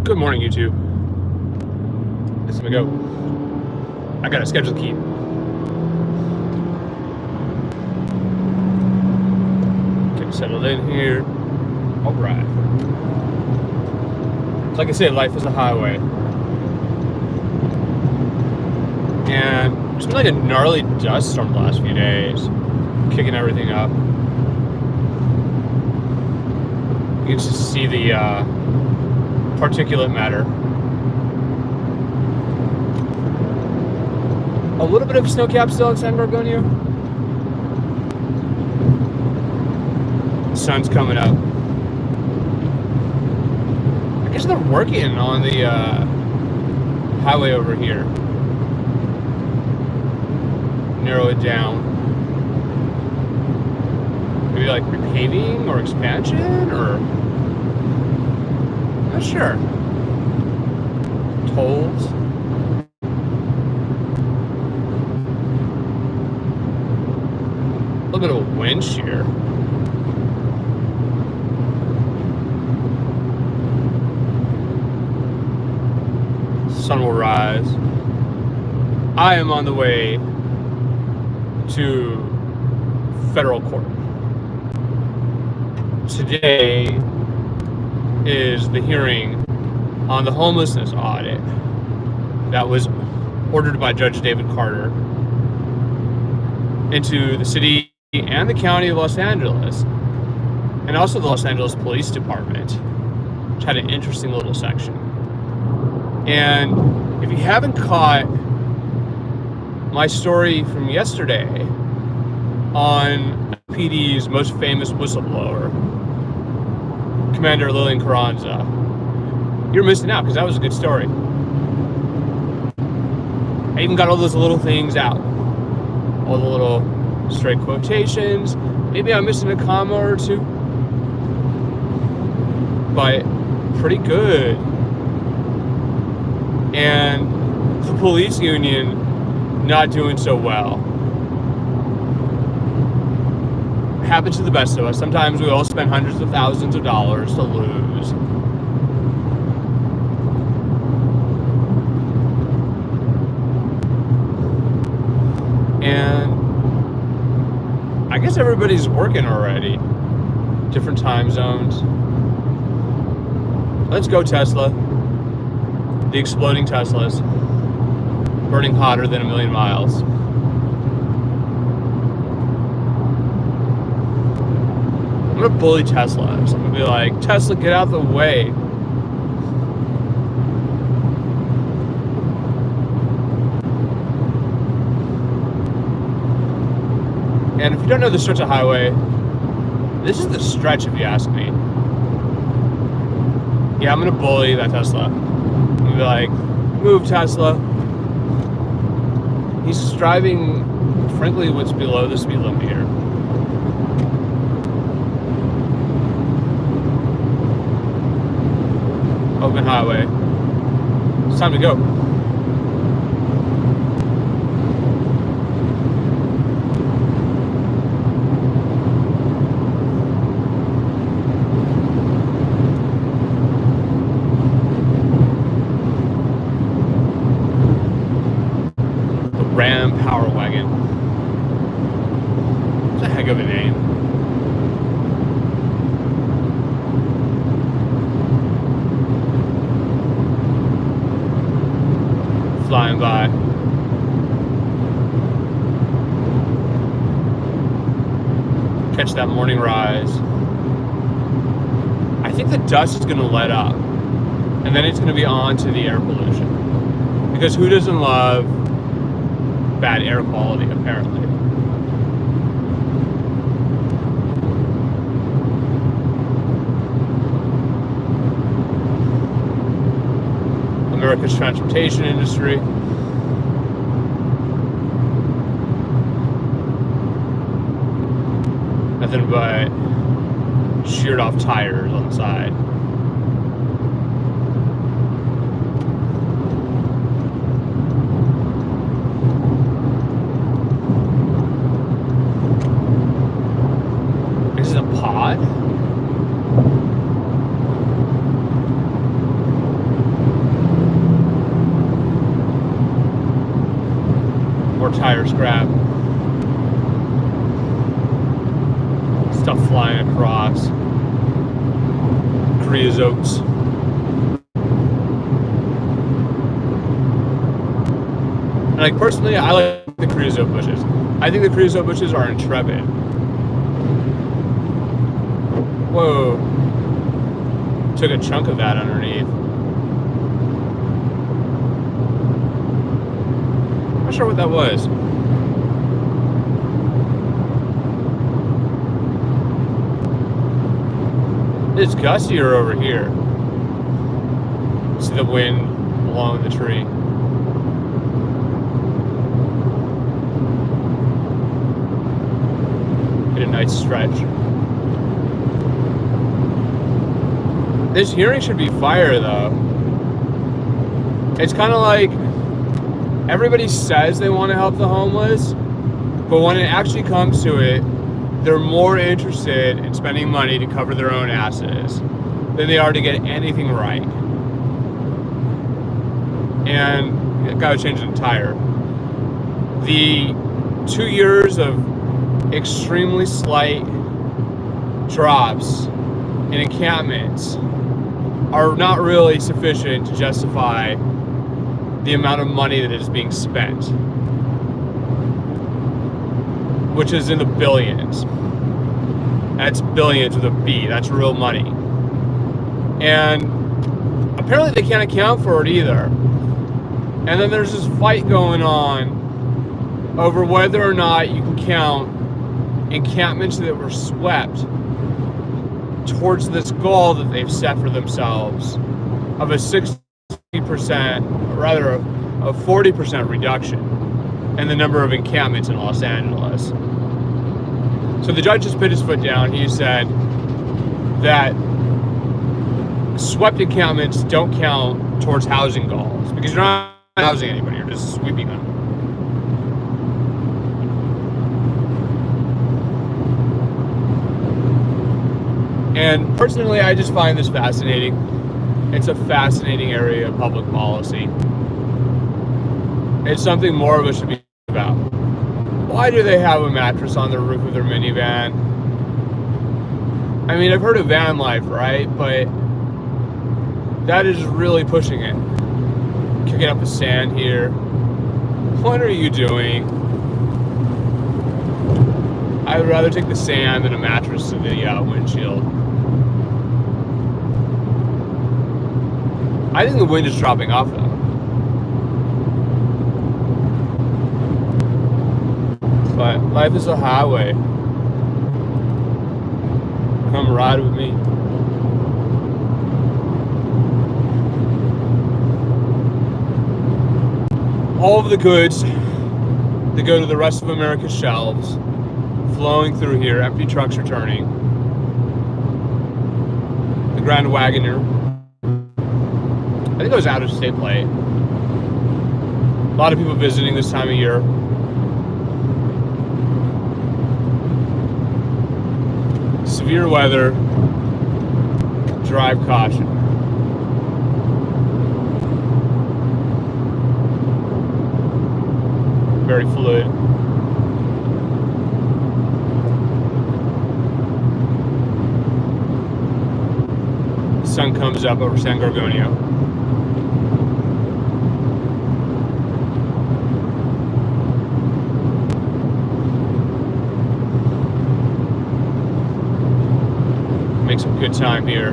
Good morning, YouTube. This is gonna go. I got a schedule to keep. Get settled in here. All right. So like I said, life is a highway, and it's been like a gnarly dust storm the last few days, kicking everything up. You can just see the particulate matter. A little bit of snow cap still in San Gorgonio. Sun's coming up. I guess they're working on the highway over here. Narrow it down. Maybe like repaving or expansion or... not sure. Tolls. A little bit of a wind shear. Sun will rise. I am on the way to federal court. Today is the hearing on the homelessness audit that was ordered by Judge David Carter into the city and the county of Los Angeles, and also the Los Angeles Police Department, which had an interesting little section. And if you haven't caught my story from yesterday on PD's most famous whistleblower, Commander Lillian Carranza, you're missing out, because that was a good story. I even got all those little things out, all the little straight quotations. Maybe I'm missing a comma or two, but pretty good. And the police union not doing so well. Happens to the best of us. Sometimes we all spend hundreds of thousands of dollars to lose. And I guess everybody's working already. Different time zones. Let's go, Tesla. The exploding Teslas. Burning hotter than a million miles. I'm gonna bully Tesla. So I'm gonna be like, Tesla, get out of the way. And if you don't know the stretch of highway, this is the stretch if you ask me. Yeah, I'm gonna bully that Tesla. I'm gonna be like, move, Tesla. He's driving, frankly, what's below the speed limit here. Open highway. It's time to go. The Ram Power Wagon. It's a heck of a name. Flying by. Catch that morning rise. I think the dust is going to let up, and then it's going to be on to the air pollution. Because who doesn't love bad air quality, apparently? America's transportation industry. Nothing but sheared off tires on the side. This is a pod? tire scrap. Stuff flying across. Creosotes. And like personally, I like the creosote bushes. I think the creosote bushes are intrepid. Whoa. Took a chunk of that underneath. Not sure what that was. It's gustier over here. See the wind along the tree. Get a nice stretch. This hearing should be fire though. It's kind of like everybody says they want to help the homeless, but when it actually comes to it, they're more interested in spending money to cover their own asses than they are to get anything right. And it gotta change the tire. The 2 years of extremely slight drops in encampments are not really sufficient to justify the amount of money that is being spent, which is in the billions. That's billions with a B. That's real money. And apparently they can't account for it either. And then there's this fight going on over whether or not you can count encampments that were swept towards this goal that they've set for themselves of a 60%, rather a 40% reduction in the number of encampments in Los Angeles. So the judge just put his foot down. He said that swept encampments don't count towards housing goals because you're not housing anybody, you're just sweeping them. And personally, I just find this fascinating. It's a fascinating area of public policy. It's something more of us should be about. Why do they have a mattress on the roof of their minivan? I mean, I've heard of van life, right? But that is really pushing it. Kicking up the sand here. What are you doing? I would rather take the sand than a mattress to the windshield. I think the wind is dropping off though. But life is a highway. Come ride with me. All of the goods that go to the rest of America's shelves flowing through here, empty trucks are turning. The Grand Wagoner, I think it was out of state plate. A lot of people visiting this time of year. Severe weather, drive caution. Very fluid. The sun comes up over San Gorgonio. Make some good time here.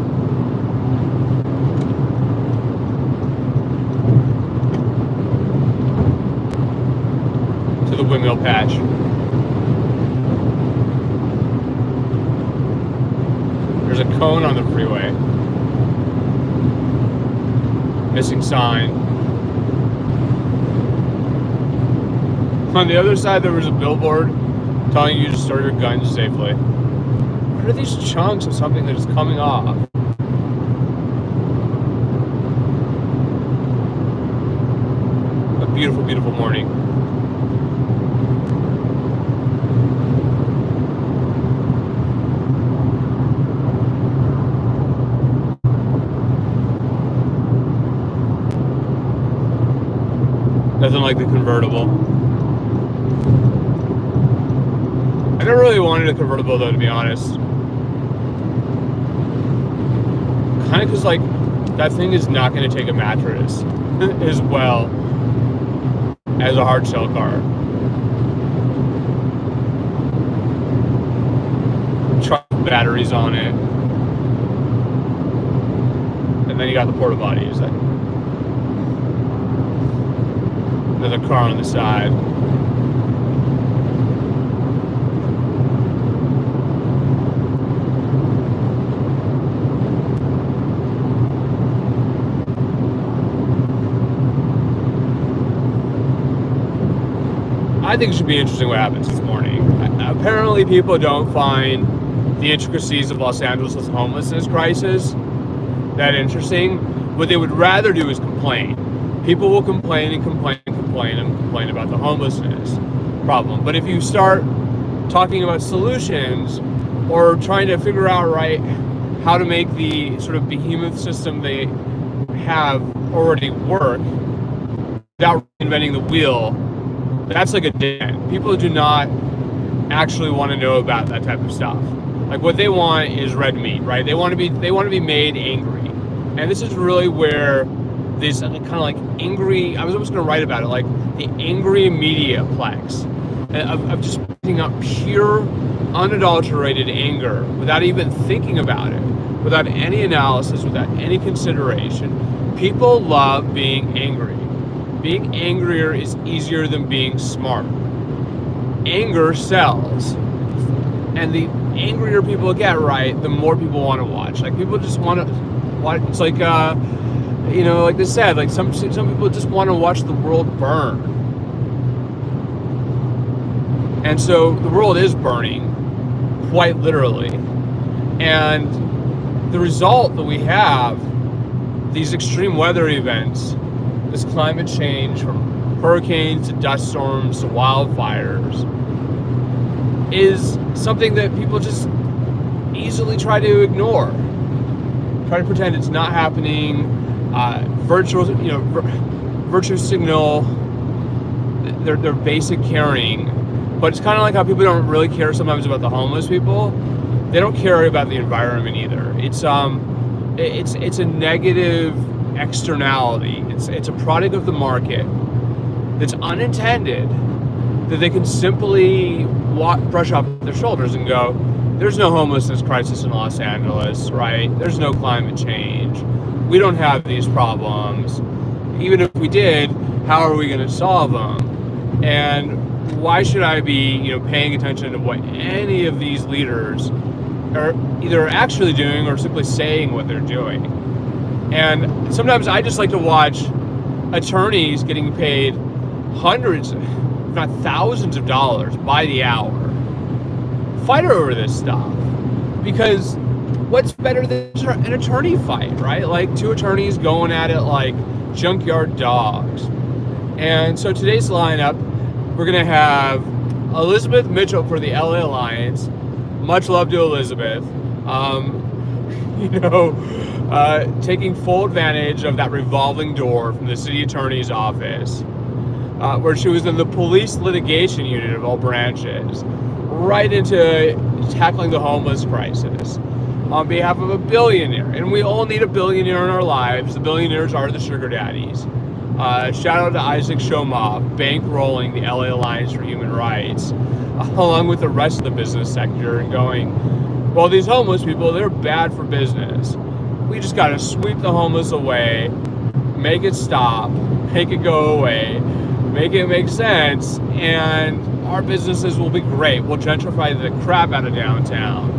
To the windmill patch. There's a cone on the freeway. Missing sign. On the other side, there was a billboard telling you to store your guns safely. What are these chunks of something that is coming off? A beautiful, beautiful morning. Nothing like the convertible. I never really wanted a convertible though, to be honest. Kind of because like that thing is not going to take a mattress as well as a hard shell car. Truck batteries on it, and then you got the porta potties. Another car on the side. I think it should be interesting what happens this morning. Apparently people don't find the intricacies of Los Angeles' homelessness crisis that interesting. What they would rather do is complain. People will complain and complain and complain and complain about the homelessness problem. But if you start talking about solutions or trying to figure out how to make the sort of behemoth system they have already work without reinventing the wheel, that's like a dead end. People do not actually want to know about that type of stuff. Like what they want is red meat, right? They want to be made angry. And this is really where this kind of like angry, I was almost going to write about it, like the angry media plex of just putting up pure, unadulterated anger without even thinking about it, without any analysis, without any consideration. People love being angry. Being angrier is easier than being smart. Anger sells. And the angrier people get, the more people want to watch. Like people just want to watch. It's like, like they said, like some people just want to watch the world burn. And so the world is burning, quite literally. And the result that we have, these extreme weather events, this climate change from hurricanes to dust storms to wildfires, is something that people just easily try to ignore. Try to pretend it's not happening. Virtue signal their basic caring. But it's kind of like how people don't really care sometimes about the homeless people. They don't care about the environment either. It's a negative externality. It's a product of the market that's unintended, that they can simply brush off their shoulders and go, there's no homelessness crisis in Los Angeles, right? There's no climate change. We don't have these problems. Even if we did, how are we going to solve them? And why should I be, paying attention to what any of these leaders are either actually doing or simply saying what they're doing? And sometimes I just like to watch attorneys getting paid hundreds, if not thousands of dollars by the hour fight over this stuff. Because what's better than an attorney fight, right? Like two attorneys going at it like junkyard dogs. And so today's lineup, we're going to have Elizabeth Mitchell for the LA Alliance. Much love to Elizabeth. Taking full advantage of that revolving door from the city attorney's office, where she was in the police litigation unit of all branches, right into tackling the homeless crisis on behalf of a billionaire. And we all need a billionaire in our lives. The billionaires are the sugar daddies. Shout out to Isaac Shomov, bankrolling the LA Alliance for Human Rights, along with the rest of the business sector, and going, well, these homeless people, they're bad for business. We just got to sweep the homeless away, make it stop, make it go away, make it make sense, and our businesses will be great. We'll gentrify the crap out of downtown.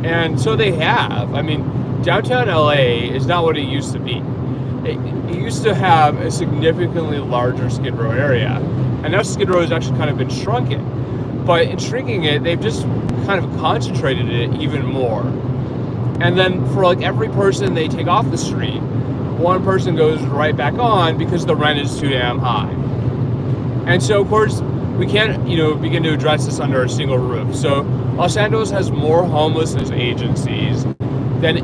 And so they have. I mean, downtown LA is not what it used to be. It used to have a significantly larger Skid Row area, and now Skid Row has actually kind of been shrunken. But in shrinking it, they've just kind of concentrated it even more. And then for like every person they take off the street, one person goes right back on because the rent is too damn high. And so of course we can't, begin to address this under a single roof. So Los Angeles has more homelessness agencies than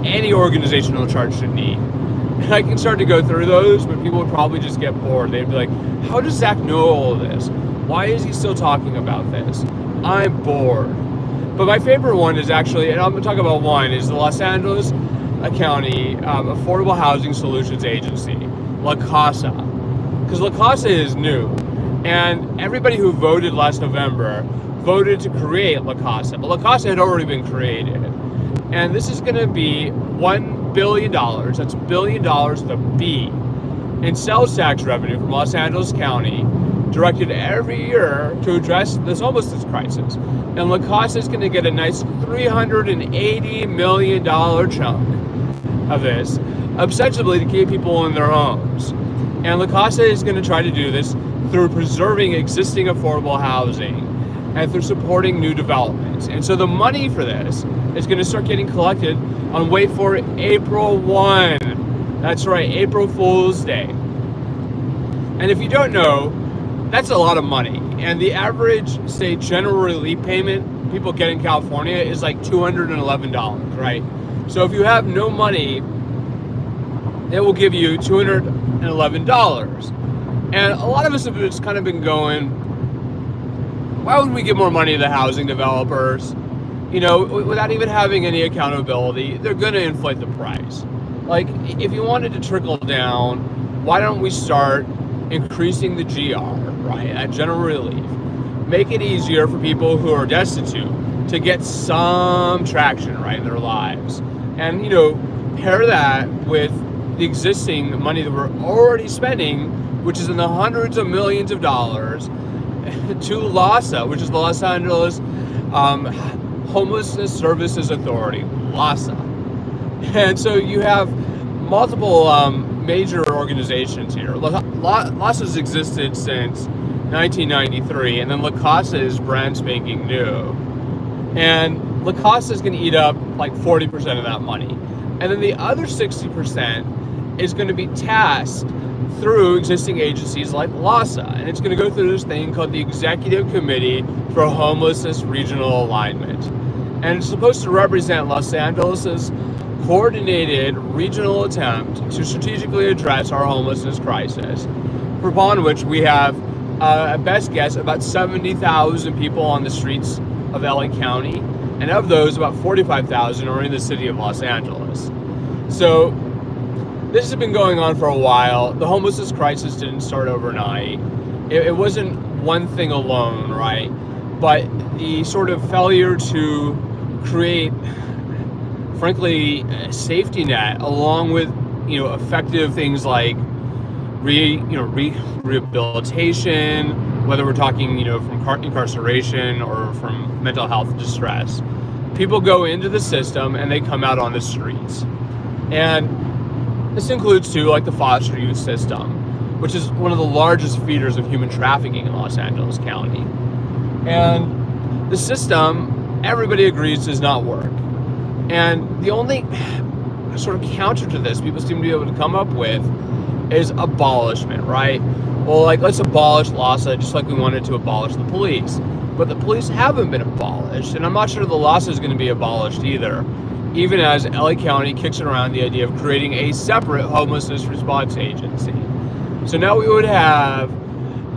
any organizational chart should need. And I can start to go through those, but people would probably just get bored. They'd be like, how does Zach know all of this? Why is he still talking about this? I'm bored. But my favorite one is actually, and I'm going to talk about one, is the Los Angeles County Affordable Housing Solutions Agency, La Casa. Because La Casa is new. And everybody who voted last November voted to create La Casa. But La Casa had already been created. And this is going to be $1 billion, that's $1 billion with a B, in sales tax revenue from Los Angeles County, directed every year to address this homelessness crisis. And La Casa is going to get a nice $380 million chunk of this, ostensibly to keep people in their homes. And La Casa is going to try to do this through preserving existing affordable housing and through supporting new developments. And so the money for this is going to start getting collected on, wait for it, April 1. That's right, April Fool's Day. And if you don't know, that's a lot of money. And the average, say, general relief payment people get in California is like $211, right? So if you have no money, it will give you $211. And a lot of us have just kind of been going, why would we give more money to the housing developers? You know, without even having any accountability, they're going to inflate the price. Like, if you wanted to trickle down, why don't we start increasing the GR, right, at general relief? Make it easier for people who are destitute to get some traction, right, in their lives. And, you know, pair that with the existing money that we're already spending, which is in the hundreds of millions of dollars, to LAHSA, which is the Los Angeles Homelessness Services Authority, LAHSA. And so you have multiple major organizations here. LAHSA's existed since 1993, and then La Casa is brand spanking new. And La Casa is going to eat up like 40% of that money. And then the other 60% is going to be tasked through existing agencies like LAHSA. And it's going to go through this thing called the Executive Committee for Homelessness Regional Alignment. And it's supposed to represent Los Angeles's coordinated regional attempt to strategically address our homelessness crisis, upon which we have, at best guess, about 70,000 people on the streets of LA County, and of those, about 45,000 are in the city of Los Angeles. So this has been going on for a while. The homelessness crisis didn't start overnight. It wasn't one thing alone, right? But the sort of failure to create, frankly, a safety net, along with, you know, effective things like rehabilitation, whether we're talking, you know, from incarceration or from mental health distress. People go into the system and they come out on the streets. And this includes too, like the foster youth system, which is one of the largest feeders of human trafficking in Los Angeles County. And the system, everybody agrees, does not work. And the only sort of counter to this people seem to be able to come up with is abolishment, right? Well, like, let's abolish LAHSA just like we wanted to abolish the police. But the police haven't been abolished, and I'm not sure the LAHSA is going to be abolished either, even as LA County kicks around the idea of creating a separate homelessness response agency. So now we would have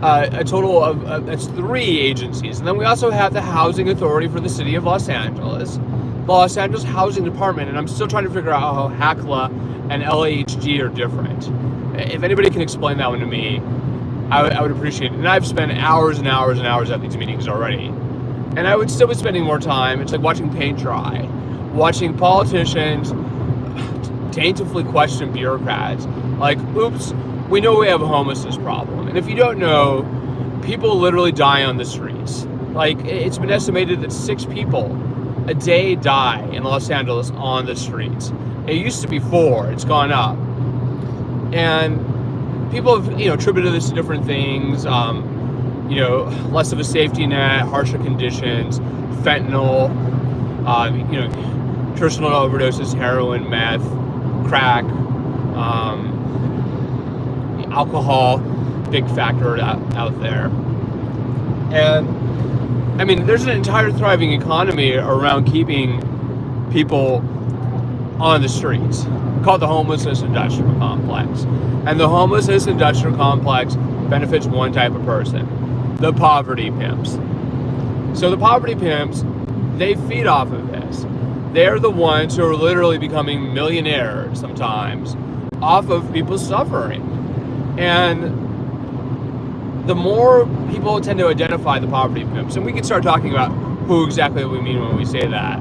a total of, that's 3 agencies. And then we also have the Housing Authority for the City of Los Angeles, the Los Angeles Housing Department, and I'm still trying to figure out how HACLA and LAHG are different. If anybody can explain that one to me, I would appreciate it. And I've spent hours and hours and hours at these meetings already. And I would still be spending more time. It's like watching paint dry, watching politicians daintily question bureaucrats. Like, oops, we know we have a homelessness problem. And if you don't know, people literally die on the streets. Like, it's been estimated that 6 people a day die in Los Angeles on the streets. It used to be 4, it's gone up. And people have, you know, attributed this to different things, you know, less of a safety net, harsher conditions, fentanyl, you know, traditional overdoses, heroin, meth, crack, alcohol, big factor out there. And I mean, there's an entire thriving economy around keeping people on the streets, called the homelessness industrial complex. And the homelessness industrial complex benefits one type of person, the poverty pimps. So the poverty pimps, they feed off of this. They're the ones who are literally becoming millionaires sometimes off of people suffering. And the more people tend to identify the poverty pimps, and we can start talking about who exactly we mean when we say that,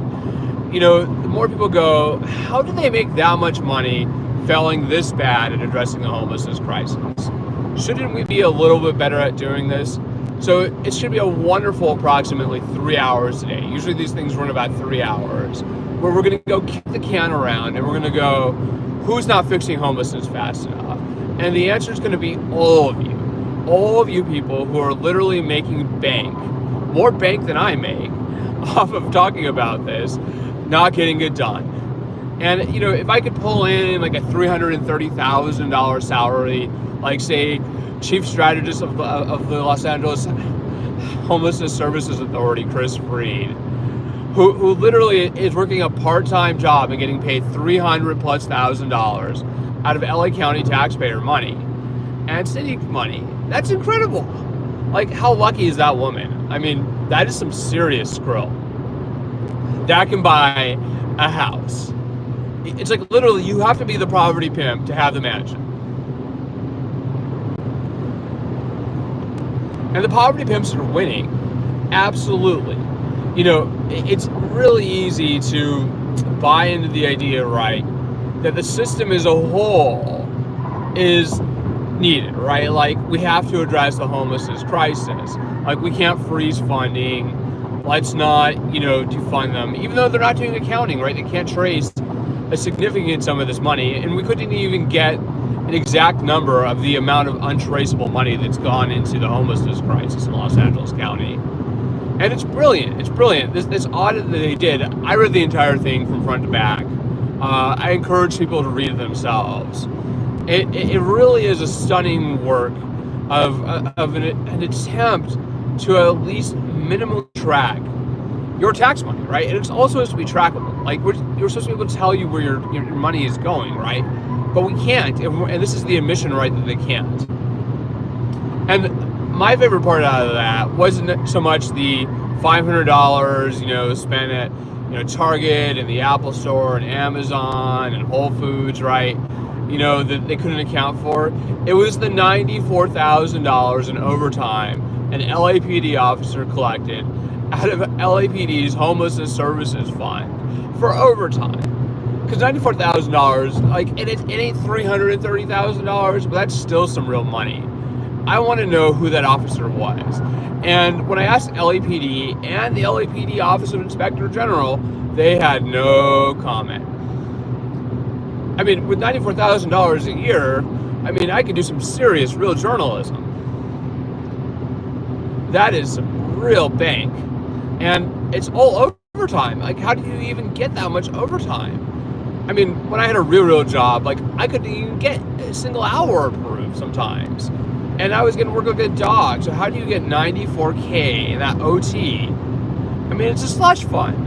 the more people go, how do they make that much money failing this bad at addressing the homelessness crisis? Shouldn't we be a little bit better at doing this? So it should be a wonderful approximately 3 hours today. Usually these things run about 3 hours, where we're going to go kick the can around and we're going to go, who's not fixing homelessness fast enough? And the answer is going to be all of you. All of you people who are literally making bank, more bank than I make, off of talking about this, not getting it done. And, if I could pull in like a $330,000 salary, like say, Chief Strategist of the Los Angeles Homelessness Services Authority, Chris Freed, who literally is working a part-time job and getting paid $300,000+ out of LA County taxpayer money and city money. That's incredible. Like, how lucky is that woman? I mean, that is some serious skrill. That can buy a house. It's like literally you have to be the poverty pimp to have the mansion. And the poverty pimps are winning. Absolutely. It's really easy to buy into the idea, right, that the system as a whole is needed, right? Like, we have to address the homelessness crisis. Like, we can't freeze funding. Let's not, defund them. Even though they're not doing accounting, right? They can't trace a significant sum of this money. And we couldn't even get an exact number of the amount of untraceable money that's gone into the homelessness crisis in Los Angeles County. And it's brilliant. It's brilliant. This audit that they did, I read the entire thing from front to back. I encourage people to read it themselves. It really is a stunning work of an attempt to at least minimally track your tax money, right? And it's also supposed to be trackable. Like, you're supposed to be able to tell you where your money is going, right? But we can't, and this is the admission, right, that they can't. And my favorite part out of that wasn't so much the $500, spent at Target and the Apple Store and Amazon and Whole Foods, right? That they couldn't account for. It was the $94,000 in overtime an LAPD officer collected out of LAPD's Homelessness Services Fund for overtime. Because $94,000, and it ain't $330,000, but that's still some real money. I want to know who that officer was. And when I asked LAPD and the LAPD Office of Inspector General, they had no comment. I mean, with $94,000 a year, I could do some serious, real journalism. That is some real bank. And it's all overtime. Like, how do you even get that much overtime? When I had a real job, I couldn't even get a single hour approved sometimes. And I was going to work like a dog. So how do you get $94K in that OT? It's a slush fund.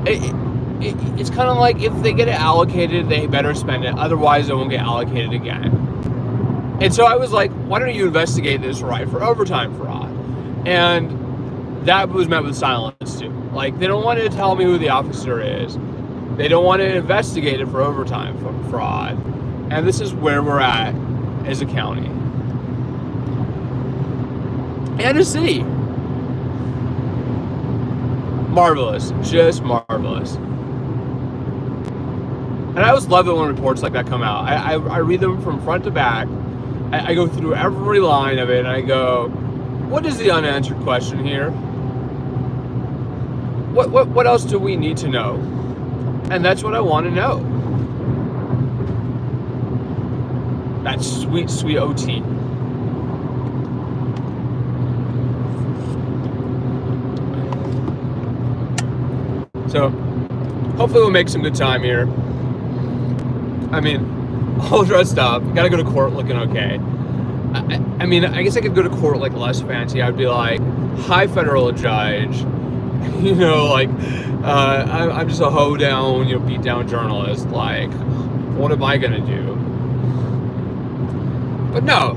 It's kind of like if they get it allocated, they better spend it. Otherwise, it won't get allocated again. And so I was like, why don't you investigate this right for overtime fraud? And that was met with silence too. They don't want to tell me who the officer is. They don't want to investigate it for overtime fraud. And this is where we're at as a county. And a city. Marvelous. Just marvelous. And I always love it when reports like that come out. I read them from front to back. I go through every line of it and I go, what is the unanswered question here? What else do we need to know? And that's what I want to know. That sweet, sweet OT. So, hopefully we'll make some good time here. All dressed up. Gotta go to court looking okay. I guess I could go to court less fancy. I'd be like, hi, federal judge. I'm just a hoedown, beat down journalist. What am I gonna do? But no,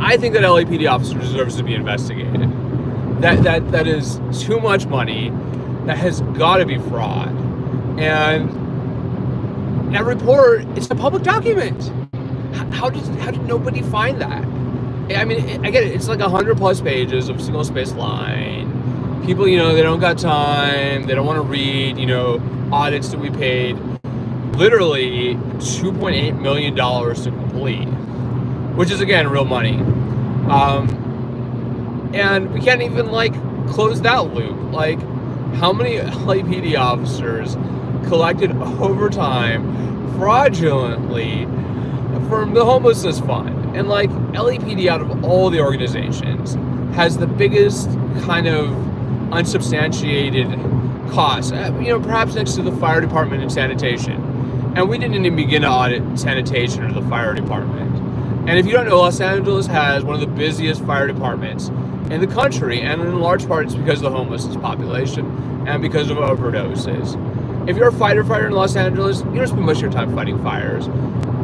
I think that LAPD officer deserves to be investigated. That is too much money. That has got to be fraud. And that report, it's a public document. How did nobody find that? I mean, I get it. It's like 100+ pages of single space line. People, they don't got time. They don't want to read, audits that we paid literally $2.8 million to complete, which is, again, real money. And we can't even, close that loop. How many LAPD officers collected overtime fraudulently from the homelessness fund? And, LAPD, out of all the organizations, has the biggest kind of unsubstantiated costs, perhaps next to the fire department and sanitation. And we didn't even begin to audit sanitation or the fire department. And if you don't know, Los Angeles has one of the busiest fire departments in the country, and in large part it's because of the homelessness population and because of overdoses. If you're a fighter in Los Angeles, you don't spend much of your time fighting fires.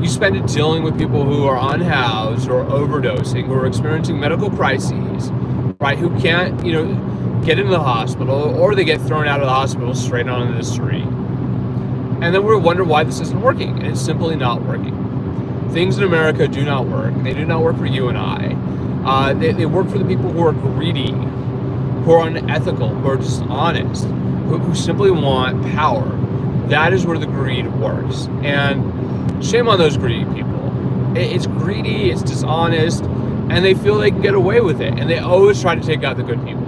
You spend it dealing with people who are unhoused or overdosing, who are experiencing medical crises, right? Who can't, get into the hospital, or they get thrown out of the hospital straight onto the street. And then we wonder why this isn't working, and it's simply not working. Things in America do not work. They do not work for you and I. They work for the people who are greedy, who are unethical, who are dishonest, who simply want power. That is where the greed works. And shame on those greedy people. It's greedy, it's dishonest, and they feel they can get away with it. And they always try to take out the good people.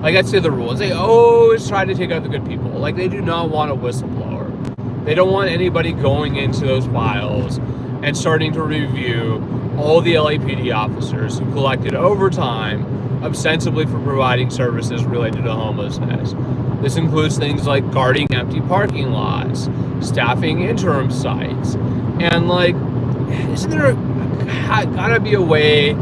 I'd say the rules. They always try to take out the good people. They do not want a whistleblower. They don't want anybody going into those files and starting to review all the LAPD officers who collected overtime ostensibly for providing services related to homelessness. This includes things like guarding empty parking lots, staffing interim sites, and isn't there gotta be a way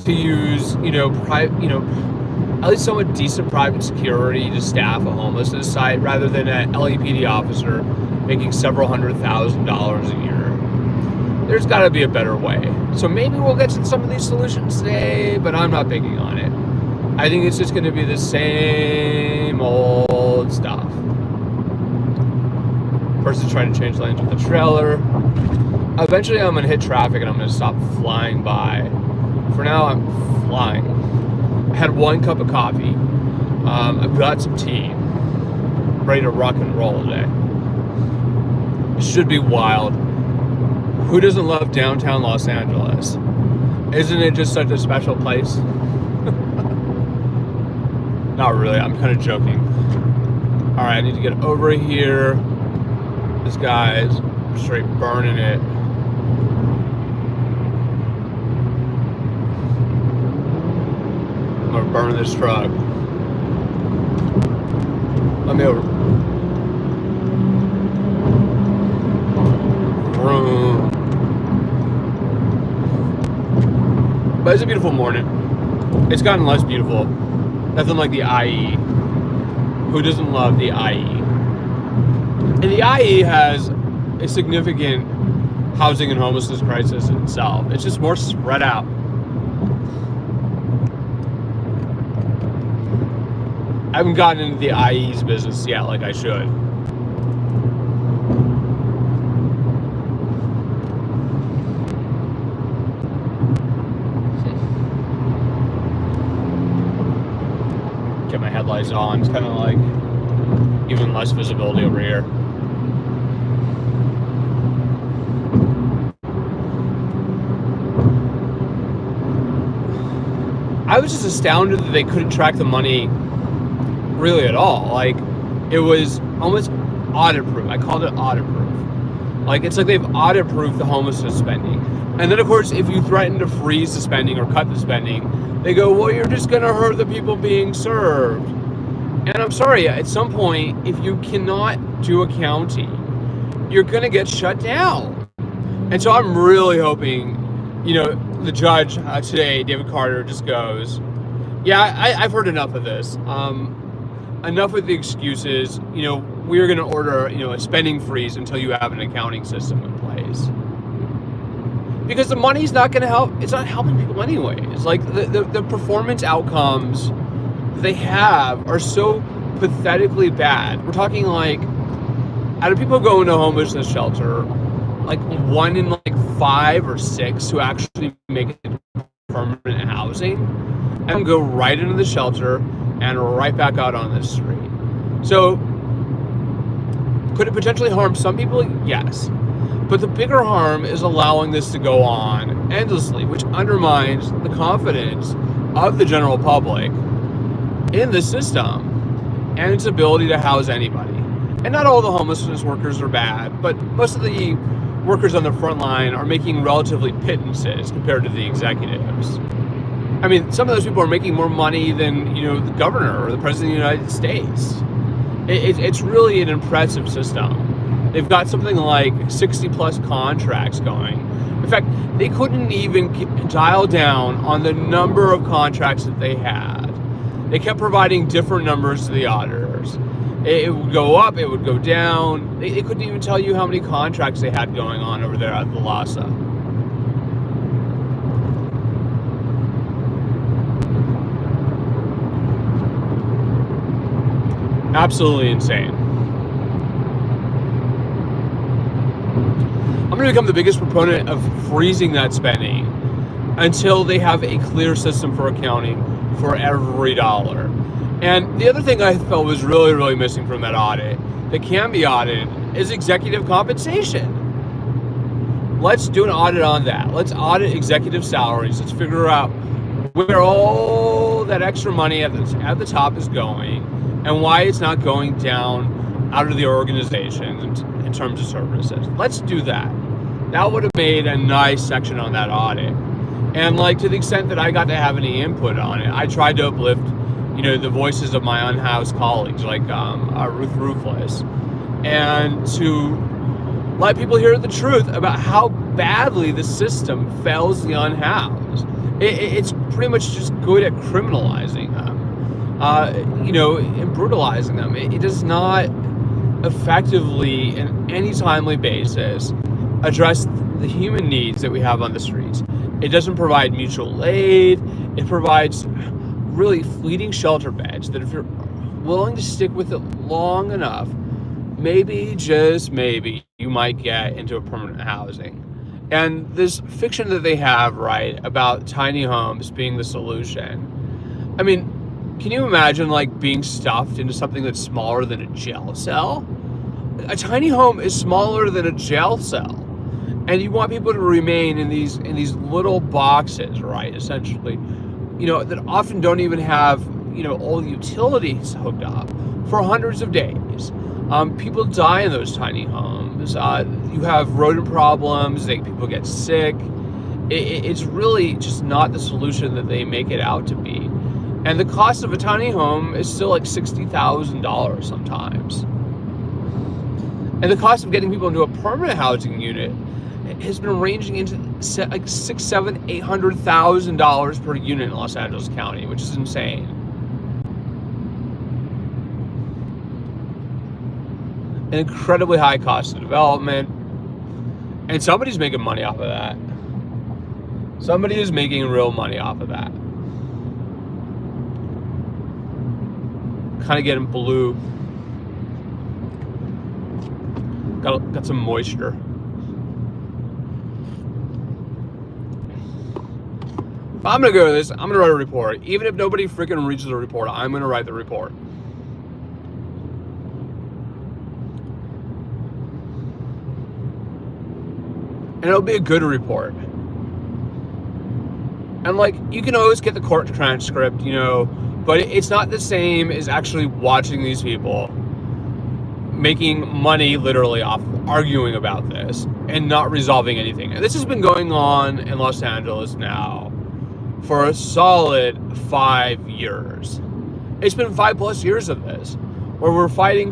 to use, at least somewhat decent private security to staff a homelessness site rather than an LAPD officer making several $100,000 a year? There's got to be a better way. So maybe we'll get to some of these solutions today, but I'm not banking on it. I think it's just going to be the same old stuff. Person's trying to change lanes with the trailer. Eventually I'm going to hit traffic and I'm going to stop flying by. For now, I'm flying. I had 1 cup of coffee. I've got some tea. I'm ready to rock and roll today. It should be wild. Who doesn't love downtown Los Angeles? Isn't it just such a special place? Not really, I'm kind of joking. All right, I need to get over here. This guy's straight burning it. I'm gonna burn this truck. Let me over. Vroom. But it's a beautiful morning. It's gotten less beautiful. Nothing like the IE. Who doesn't love the IE? And the IE has a significant housing and homelessness crisis in itself. It's just more spread out. I haven't gotten into the IE's business yet like I should. Get my headlights on. It's kind of like even less visibility over here. I was just astounded that they couldn't track the money really at all. It was almost audit proof. I called it audit proof. It's like they've audit proofed the homelessness spending. And then of course, if you threaten to freeze the spending or cut the spending, they go, well, you're just gonna hurt the people being served. And I'm sorry, at some point, if you cannot do accounting, you're gonna get shut down. And so I'm really hoping, the judge today, David Carter, just goes, yeah, I've heard enough of this. Enough with the excuses. We're going to order, a spending freeze until you have an accounting system in place. Because the money's not going to help. It's not helping people anyways. The performance outcomes they have are so pathetically bad. We're talking like, out of people going to homelessness shelter, like 1 in like 5 or 6 who actually make it permanent housing and go right into the shelter and right back out on the street. So could it potentially harm some people? Yes. But the bigger harm is allowing this to go on endlessly, which undermines the confidence of the general public in the system and its ability to house anybody. And not all the homelessness workers are bad, but most of the workers on the front line are making relatively pittances compared to the executives. I mean, some of those people are making more money than, the governor or the president of the United States. It's really an impressive system. They've got something like 60 plus contracts going. In fact, they couldn't even dial down on the number of contracts that they had. They kept providing different numbers to the auditors. It would go up, it would go down. They couldn't even tell you how many contracts they had going on over there at the LASA. Absolutely insane. I'm going to become the biggest proponent of freezing that spending until they have a clear system for accounting for every dollar. And the other thing I felt was really, really missing from that audit that can be audited is executive compensation. Let's do an audit on that. Let's audit executive salaries. Let's figure out where all that extra money at the top is going and why it's not going down out of the organization in terms of services. Let's do that. That would have made a nice section on that audit. And like, to the extent that I got to have any input on it, I tried to uplift, the voices of my unhoused colleagues, like Ruth Ruthless, and to let people hear the truth about how badly the system fails the unhoused. It's pretty much just good at criminalizing them, and brutalizing them. It does not effectively, in any timely basis, address the human needs that we have on the streets. It doesn't provide mutual aid. It provides really fleeting shelter beds that, if you're willing to stick with it long enough, maybe, just maybe, you might get into a permanent housing. And this fiction that they have, right, about tiny homes being the solution. I mean, can you imagine like being stuffed into something that's smaller than a jail cell? A tiny home is smaller than a jail cell. And you want people to remain in these little boxes, right, essentially, that often don't even have, all the utilities hooked up for hundreds of days. People die in those tiny homes. You have rodent problems. People get sick. It's really just not the solution that they make it out to be. And the cost of a tiny home is still like $60,000 sometimes. And the cost of getting people into a permanent housing unit has been ranging into like $600,000, $700,000, $800,000 per unit in Los Angeles County, which is insane. An incredibly high cost of development, and somebody's making money off of that. Somebody is making real money off of that. Kind of getting blue. Got some moisture. If I'm gonna go to this, I'm gonna write a report. Even if nobody freaking reads the report, I'm gonna write the report. And it'll be a good report. And like, you can always get the court transcript, but it's not the same as actually watching these people making money literally off arguing about this and not resolving anything. And this has been going on in Los Angeles now for a solid 5 years. It's been 5+ years of this, where we're fighting.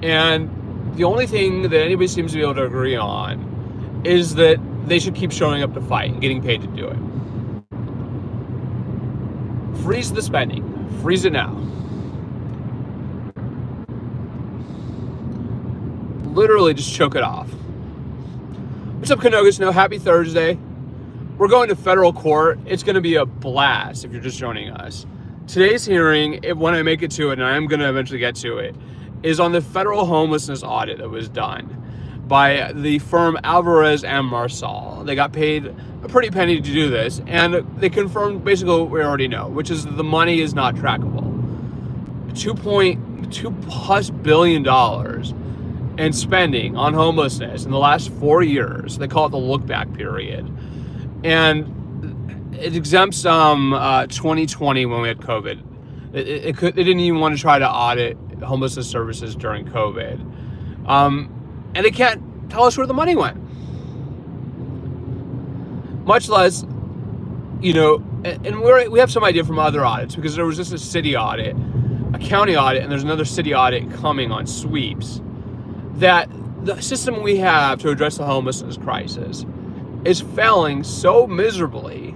And the only thing that anybody seems to be able to agree on is that they should keep showing up to fight and getting paid to do it. Freeze the spending. Freeze it now. Literally just choke it off. What's up, Canoga Snow? Happy Thursday. We're going to federal court. It's going to be a blast if you're just joining us. Today's hearing, when I make it to it, and I am going to eventually get to it, is on the federal homelessness audit that was done by the firm Alvarez and Marsal. They got paid a pretty penny to do this, and they confirmed basically what we already know, which is that the money is not trackable. $2.2+ billion in spending on homelessness in the last 4 years. They call it the look-back period. And it exempts 2020 when we had COVID. They didn't even want to try to audit homelessness services during COVID. And they can't tell us where the money went. Much less, and we have some idea from other audits, because there was just a city audit, a county audit, and there's another city audit coming on sweeps, that the system we have to address the homelessness crisis is failing so miserably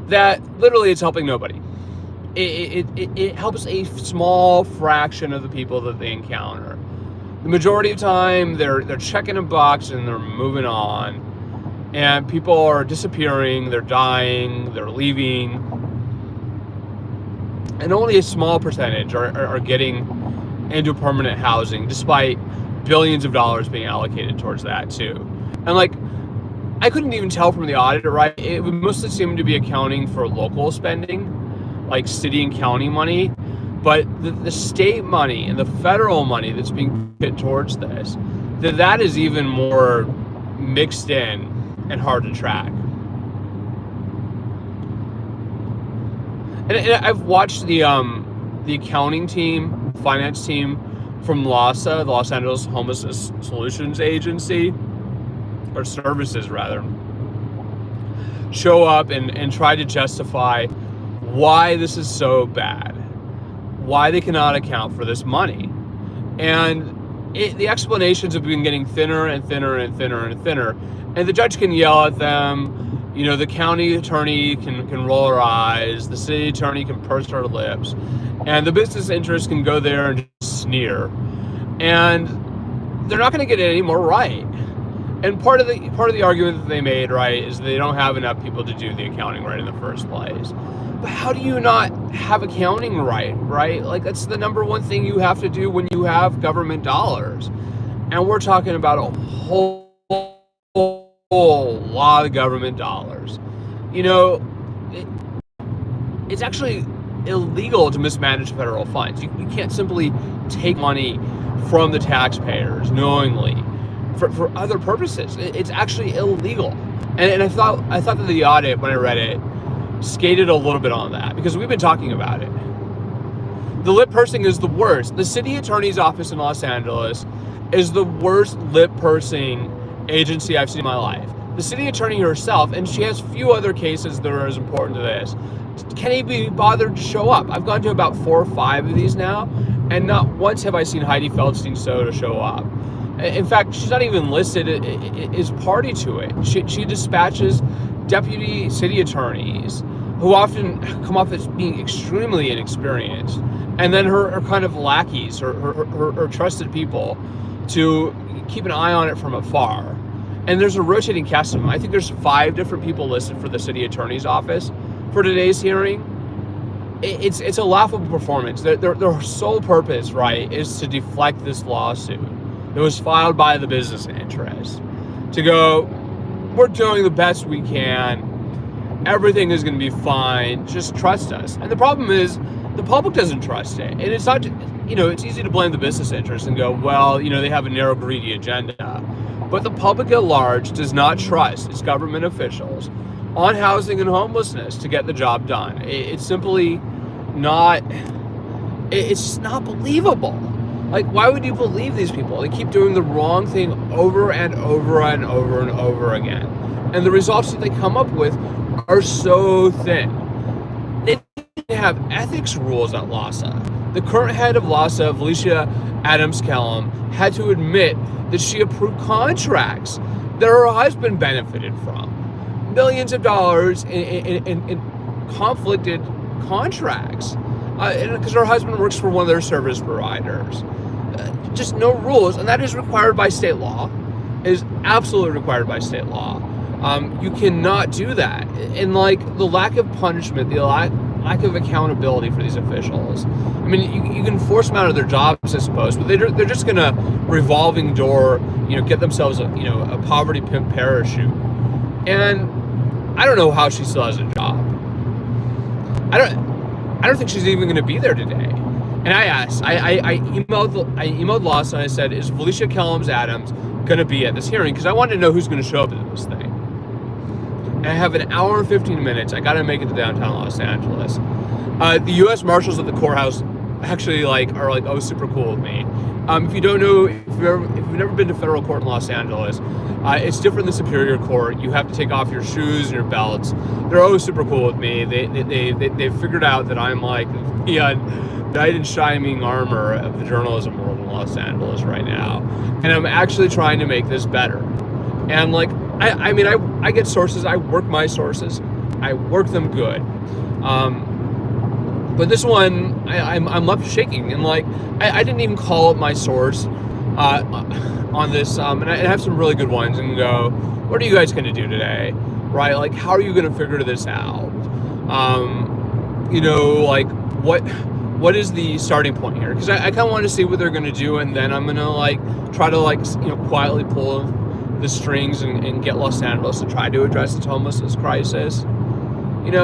that literally it's helping nobody. It helps a small fraction of the people that they encounter. The majority of the time, they're checking a box and they're moving on. And people are disappearing, they're dying, they're leaving. And only a small percentage are getting into permanent housing, despite billions of dollars being allocated towards that too. And I couldn't even tell from the audit, right? It would mostly seem to be accounting for local spending, like city and county money. But the state money and the federal money that's being put towards this, that is even more mixed in and hard to track. And I've watched the accounting team, finance team from LAHSA, the Los Angeles Homelessness Solutions Agency, or services rather, show up and try to justify why this is so bad, why they cannot account for this money. And the explanations have been getting thinner and thinner and thinner and thinner. And the judge can yell at them, the county attorney can roll her eyes, the city attorney can purse her lips, and the business interests can go there and just sneer. And they're not going to get it any more right. And part of the argument that they made, right, is they don't have enough people to do the accounting right in the first place. But how do you not have accounting right? That's the number one thing you have to do when you have government dollars. And we're talking about a whole lot of government dollars. It's actually illegal to mismanage federal funds. You can't simply take money from the taxpayers knowingly for other purposes. It's actually illegal. And I thought that the audit, when I read it, skated a little bit on that, because we've been talking about it. The lip pursing is the worst. The city attorney's office in Los Angeles is the worst lip pursing agency I've seen in my life. The city attorney herself, and she has few other cases that are as important to this, can't even be bothered to show up. I've gone to about 4 or 5 of these now, and not once have I seen Heidi Feldstein-Soto show up. In fact, she's not even listed as party to it. She dispatches deputy city attorneys who often come off as being extremely inexperienced, and then her kind of lackeys, her trusted people, to keep an eye on it from afar. And there's a rotating cast of them. I think there's 5 different people listed for the city attorney's office for today's hearing. It's a laughable performance. Their sole purpose, right, is to deflect this lawsuit that was filed by the business interest, to go, we're doing the best we can, everything is going to be fine, just trust us. And the problem is, the public doesn't trust it. And it's not, it's easy to blame the business interest and go, well, they have a narrow, greedy agenda. But the public at large does not trust its government officials on housing and homelessness to get the job done. It's simply not, it's just not believable. Why would you believe these people? They keep doing the wrong thing over and over and over and over again. And the results that they come up with are so thin. They have ethics rules at LAHSA. The current head of LAHSA, Felicia Adams-Kellum, had to admit that she approved contracts that her husband benefited from. Millions of dollars in conflicted contracts. Because her husband works for one of their service providers. Just no rules, and that is required by state law. It is absolutely required by state law. You cannot do that. And like the lack of punishment, the lack of accountability for these officials. I mean, you can force them out of their jobs, I suppose, but they're just gonna revolving door, get themselves a poverty pimp parachute. And I don't know how she still has a job. I don't think she's even gonna be there today. And I asked, I emailed Lawson and I said, is Felicia Kellums Adams gonna be at this hearing? Because I wanted to know who's gonna show up at this thing. And I have an hour and 15 minutes. I got to make it to downtown Los Angeles. The U.S. Marshals at the courthouse actually are super cool with me. If you don't know, if you've never been to federal court in Los Angeles, it's different than Superior Court. You have to take off your shoes and your belts. They're always super cool with me. They figured out that I'm like the knight in shining armor of the journalism world in Los Angeles right now, and I'm actually trying to make this better. And like, I get sources. I work my sources. I work them good. But this one, I'm left shaking. And like, I didn't even call up my source on this. And I have some really good ones and go, what are you guys going to do today? Right? Like, how are you going to figure this out? Like what is the starting point here? Because I kind of want to see what they're going to do. And then I'm going to try to quietly pull the strings and get Los Angeles to try to address its homelessness crisis. And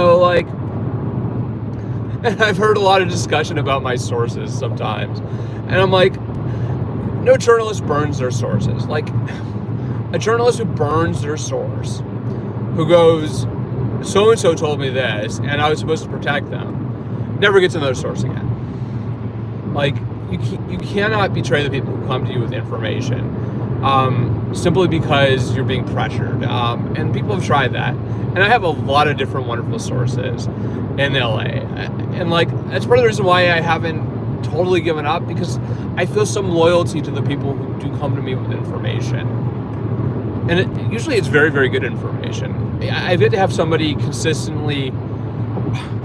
I've heard a lot of discussion about my sources sometimes. And I'm like, no journalist burns their sources. Like, a journalist who burns their source, who goes, so-and-so told me this, and I was supposed to protect them, never gets another source again. Like, you cannot betray the people who come to you with information. Simply because you're being pressured. And people have tried that. And I have a lot of different wonderful sources in LA. And like, that's part of the reason why I haven't totally given up, because I feel some loyalty to the people who do come to me with information. And usually it's very, very good information. I've yet to have somebody consistently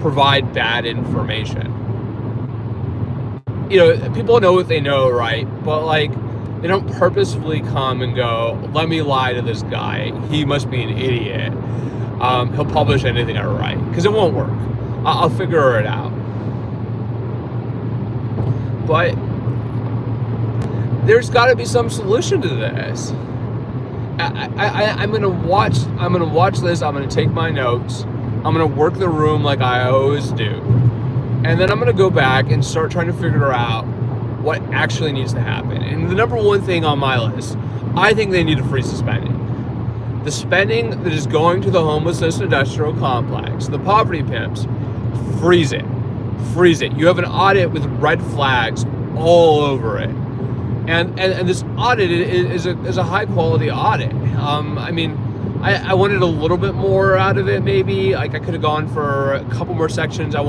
provide bad information. People know what they know, right? But like, they don't purposefully come and go, let me lie to this guy. He must be an idiot. He'll publish anything I write. Because it won't work. I'll figure it out. But there's got to be some solution to this. I'm gonna watch this. I'm gonna take my notes. I'm gonna work the room like I always do. And then I'm gonna go back and start trying to figure out what actually needs to happen. And the number one thing on my list, I think they need to freeze the spending. The spending that is going to the homelessness industrial complex, the poverty pimps, freeze it. Freeze it. You have an audit with red flags all over it. And this audit is a high quality audit. I wanted a little bit more out of it, maybe. Like, I could have gone for a couple more sections. I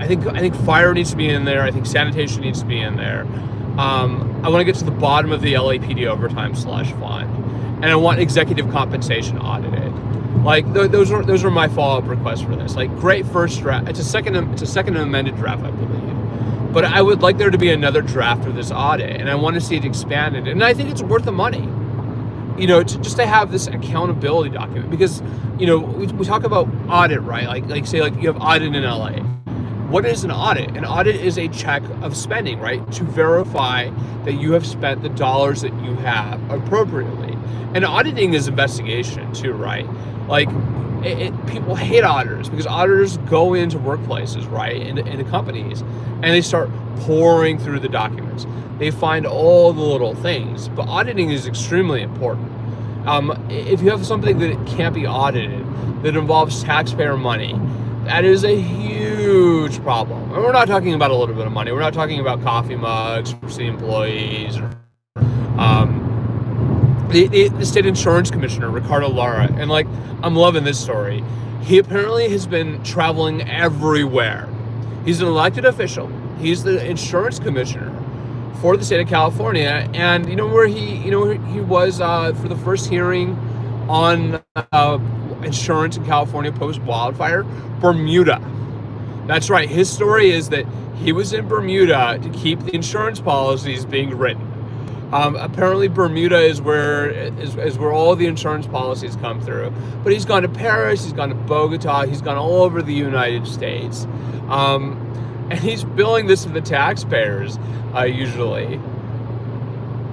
think fire needs to be in there. I think sanitation needs to be in there. I want to get to the bottom of the LAPD overtime slush fund, and I want executive compensation audited. Like, those are my follow-up requests for this. Like, great first draft. It's a second amended draft, I believe. But I would like there to be another draft of this audit, and I want to see it expanded. And I think it's worth the money, just to have this accountability document. Because, we talk about audit, right? Like say you have audit in LA. What is an audit? An audit is a check of spending, right? To verify that you have spent the dollars that you have appropriately. And auditing is investigation too, right? Like, people hate auditors because auditors go into workplaces, right, into companies, and they start pouring through the documents. They find all the little things, but auditing is extremely important. If you have something that can't be audited, that involves taxpayer money, that is a huge problem. And we're not talking about a little bit of money. We're not talking about coffee mugs for city employees or the state insurance commissioner, Ricardo Lara. And like, I'm loving this story. He apparently has been traveling everywhere. He's an elected official. He's the insurance commissioner for the state of California. And where he was for the first hearing on insurance in California post-wildfire? Bermuda. That's right. His story is that he was in Bermuda to keep the insurance policies being written. Apparently Bermuda is where all the insurance policies come through. But he's gone to Paris, he's gone to Bogota, he's gone all over the United States. And he's billing this to the taxpayers, usually.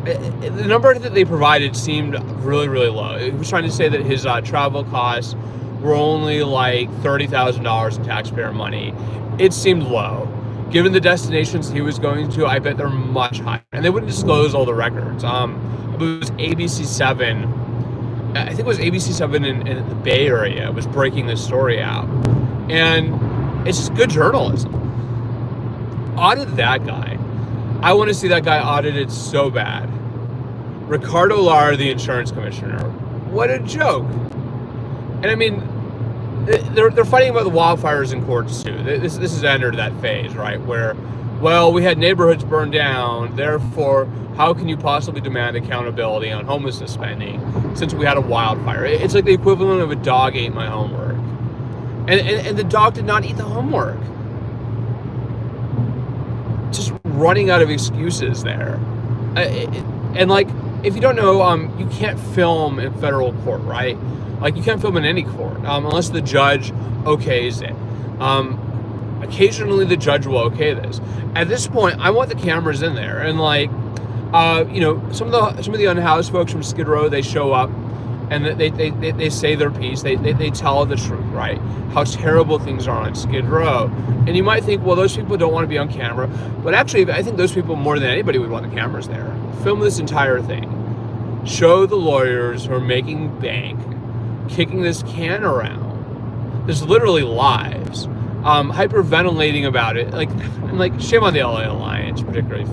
The number that they provided seemed really, really low. He was trying to say that his travel costs were only like $30,000 in taxpayer money. It seemed low. Given the destinations he was going to, I bet they're much higher. And they wouldn't disclose all the records. It was ABC7. I think it was ABC7 in the Bay Area was breaking this story out. And it's just good journalism. Audit that guy. I want to see that guy audited so bad. Ricardo Lara, the insurance commissioner. What a joke. And I mean, they're fighting about the wildfires in courts too. This has entered that phase, right? Where, well, we had neighborhoods burned down, therefore, how can you possibly demand accountability on homelessness spending since we had a wildfire? It's like the equivalent of a dog ate my homework. And the dog did not eat the homework. Just running out of excuses there. And like, if you don't know, you can't film in federal court, right? Like, you can't film in any court unless the judge okays it. Occasionally the judge will okay this. At this point, I want the cameras in there, and like, some of the unhoused folks from Skid Row, they show up and they say their piece. They tell the truth, right? How terrible things are on Skid Row. And you might think, well, those people don't want to be on camera, but actually, I think those people more than anybody would want the cameras there. Film this entire thing. Show the lawyers who are making bank kicking this can around. There's literally lives, hyperventilating about it. Like shame on the LA Alliance, particularly,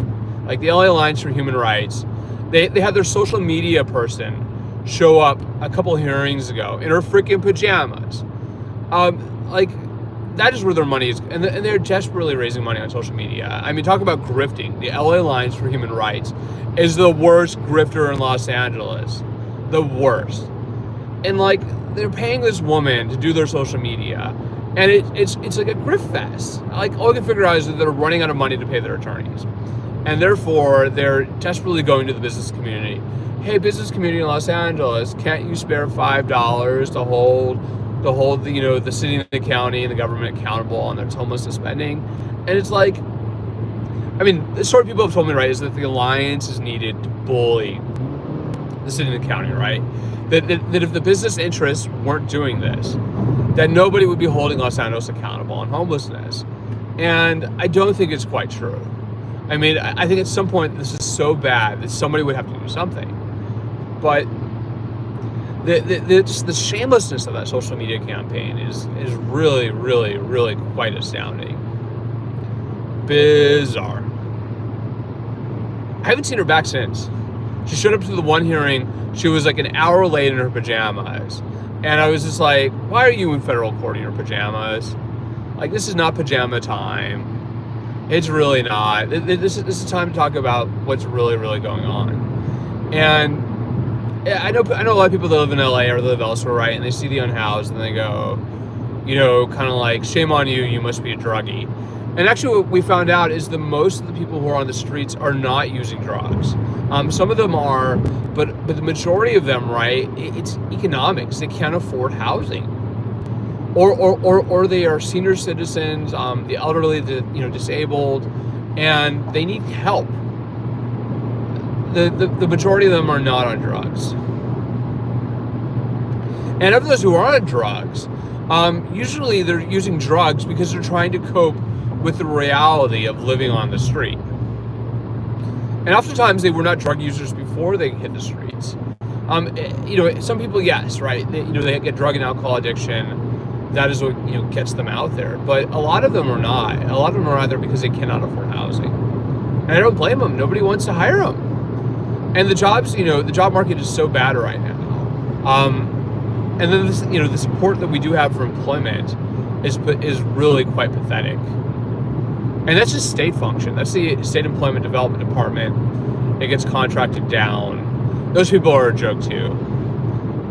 like the LA Alliance for Human Rights. They had their social media person show up a couple hearings ago in her freaking pajamas. Like, that is where their money is, and they're desperately raising money on social media. I mean, talk about grifting. The LA Alliance for Human Rights is the worst grifter in Los Angeles. The worst. And like, they're paying this woman to do their social media, and it's like a grift fest. Like, all I can figure out is that they're running out of money to pay their attorneys, and therefore they're desperately going to the business community. Hey, business community in Los Angeles, can't you spare $5 to hold the city and the county and the government accountable on their homelessness spending? And it's like, I mean, the story people have told me, right, is that the alliance is needed to bully the city and the county, right? That if the business interests weren't doing this, that nobody would be holding Los Angeles accountable on homelessness. And I don't think it's quite true. I mean, I think at some point this is so bad that somebody would have to do something. But the shamelessness of that social media campaign is really, really, really quite astounding. Bizarre. I haven't seen her back since. She showed up to the one hearing. She was like an hour late in her pajamas. And I was just like, why are you in federal court in your pajamas? Like, this is not pajama time. It's really not. This is time to talk about what's really, really going on. And I know a lot of people that live in LA or live elsewhere, right? And they see the unhoused and they go, kind of like, shame on you, you must be a druggie. And actually what we found out is that most of the people who are on the streets are not using drugs. Some of them are, but the majority of them, right, it's economics. They can't afford housing. Or they are senior citizens, the elderly, disabled, and they need help. The majority of them are not on drugs. And of those who are on drugs, usually they're using drugs because they're trying to cope with the reality of living on the street. And oftentimes they were not drug users before they hit the streets. Some people, yes, right, they get drug and alcohol addiction. That is what gets them out there. But a lot of them are not. A lot of them are out there because they cannot afford housing. And I don't blame them. Nobody wants to hire them. And the jobs, the job market is so bad right now. And then this, the support that we do have for employment is really quite pathetic. And that's just state function. That's the State Employment Development Department. It gets contracted down. Those people are a joke too.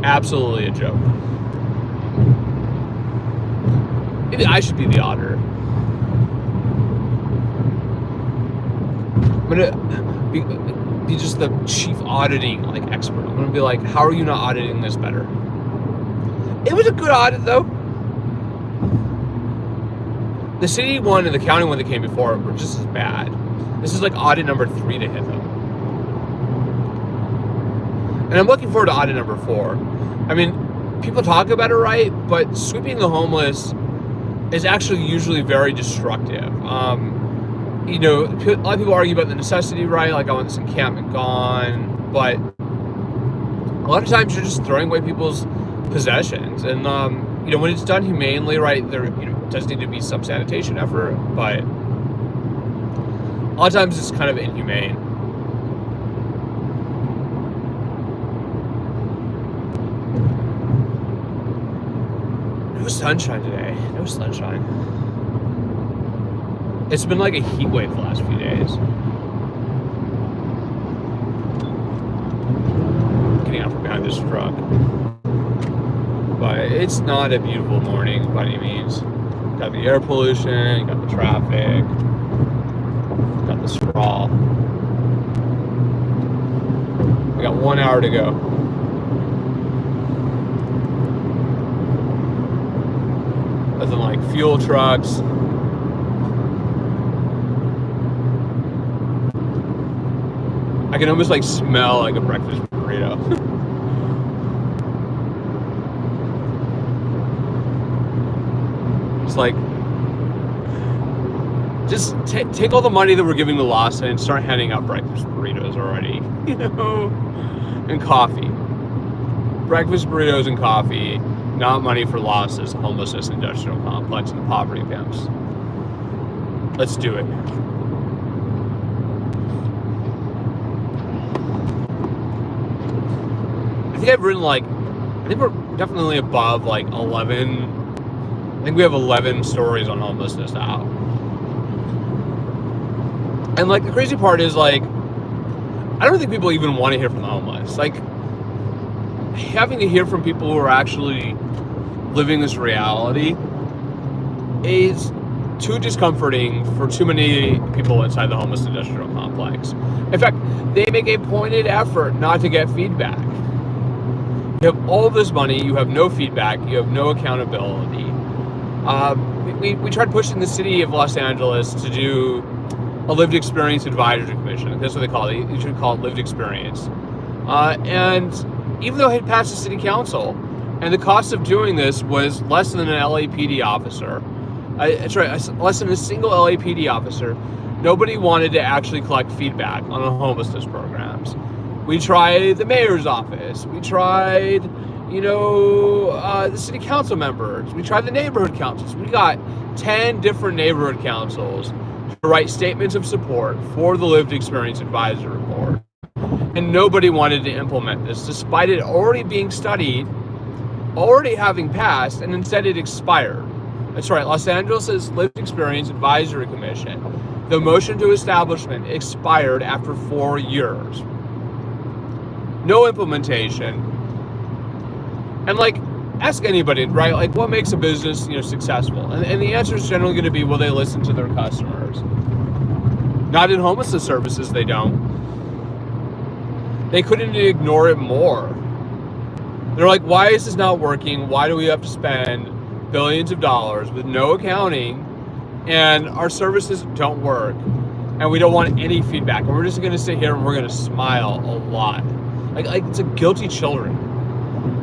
Absolutely a joke. Maybe I should be the auditor. be just the chief auditing like expert. I'm gonna be like, how are you not auditing this better? It was a good audit though. The city one and the county one that came before were just as bad. This is like audit number 3 to hit them. And I'm looking forward to audit number 4. I mean, people talk about it, right? But sweeping the homeless is actually usually very destructive. You know, a lot of people argue about the necessity, right? Like, I want this encampment gone. But a lot of times you're just throwing away people's possessions. And, you know, when it's done humanely, right, there, you know, does need to be some sanitation effort. But a lot of times it's kind of inhumane. No sunshine today. No sunshine. It's been like a heat wave the last few days. Getting out from behind this truck. But it's not a beautiful morning by any means. Got the air pollution, got the traffic, got the sprawl. We got 1 hour to go. Nothing like fuel trucks. I can almost like smell like a breakfast burrito. It's like, just take all the money that we're giving to Lhasa and start handing out breakfast burritos already, you know, and coffee. Breakfast burritos and coffee, not money for Lhasa's homelessness industrial complex and the poverty pimps. Let's do it. I think I've written like, I think we're definitely above like 11. I think we have 11 stories on homelessness now. And like the crazy part is like, I don't think people even want to hear from the homeless. Like, having to hear from people who are actually living this reality is too discomforting for too many people inside the homeless industrial complex. In fact, they make a pointed effort not to get feedback. You have all this money, you have no feedback, you have no accountability. We tried pushing the city of Los Angeles to do a lived experience advisory commission. That's what they call it. You should call it lived experience. And even though it had passed the city council, and the cost of doing this was less than an LAPD officer, that's right, less than a single LAPD officer, nobody wanted to actually collect feedback on the homelessness programs. We tried the mayor's office. We tried, you know, the city council members. We tried the neighborhood councils. We got 10 different neighborhood councils to write statements of support for the lived experience advisory report. And nobody wanted to implement this, despite it already being studied, already having passed, and instead it expired. That's right, Los Angeles' Lived Experience Advisory Commission. The motion to establishment expired after 4 years. No implementation. And like, ask anybody, right? Like, what makes a business, you know, successful? And the answer is generally going to be, will they listen to their customers? Not in homelessness services, they don't. They couldn't ignore it more. They're like, why is this not working? Why do we have to spend billions of dollars with no accounting, and our services don't work, and we don't want any feedback, and we're just going to sit here and we're going to smile a lot. Like it's a guilty children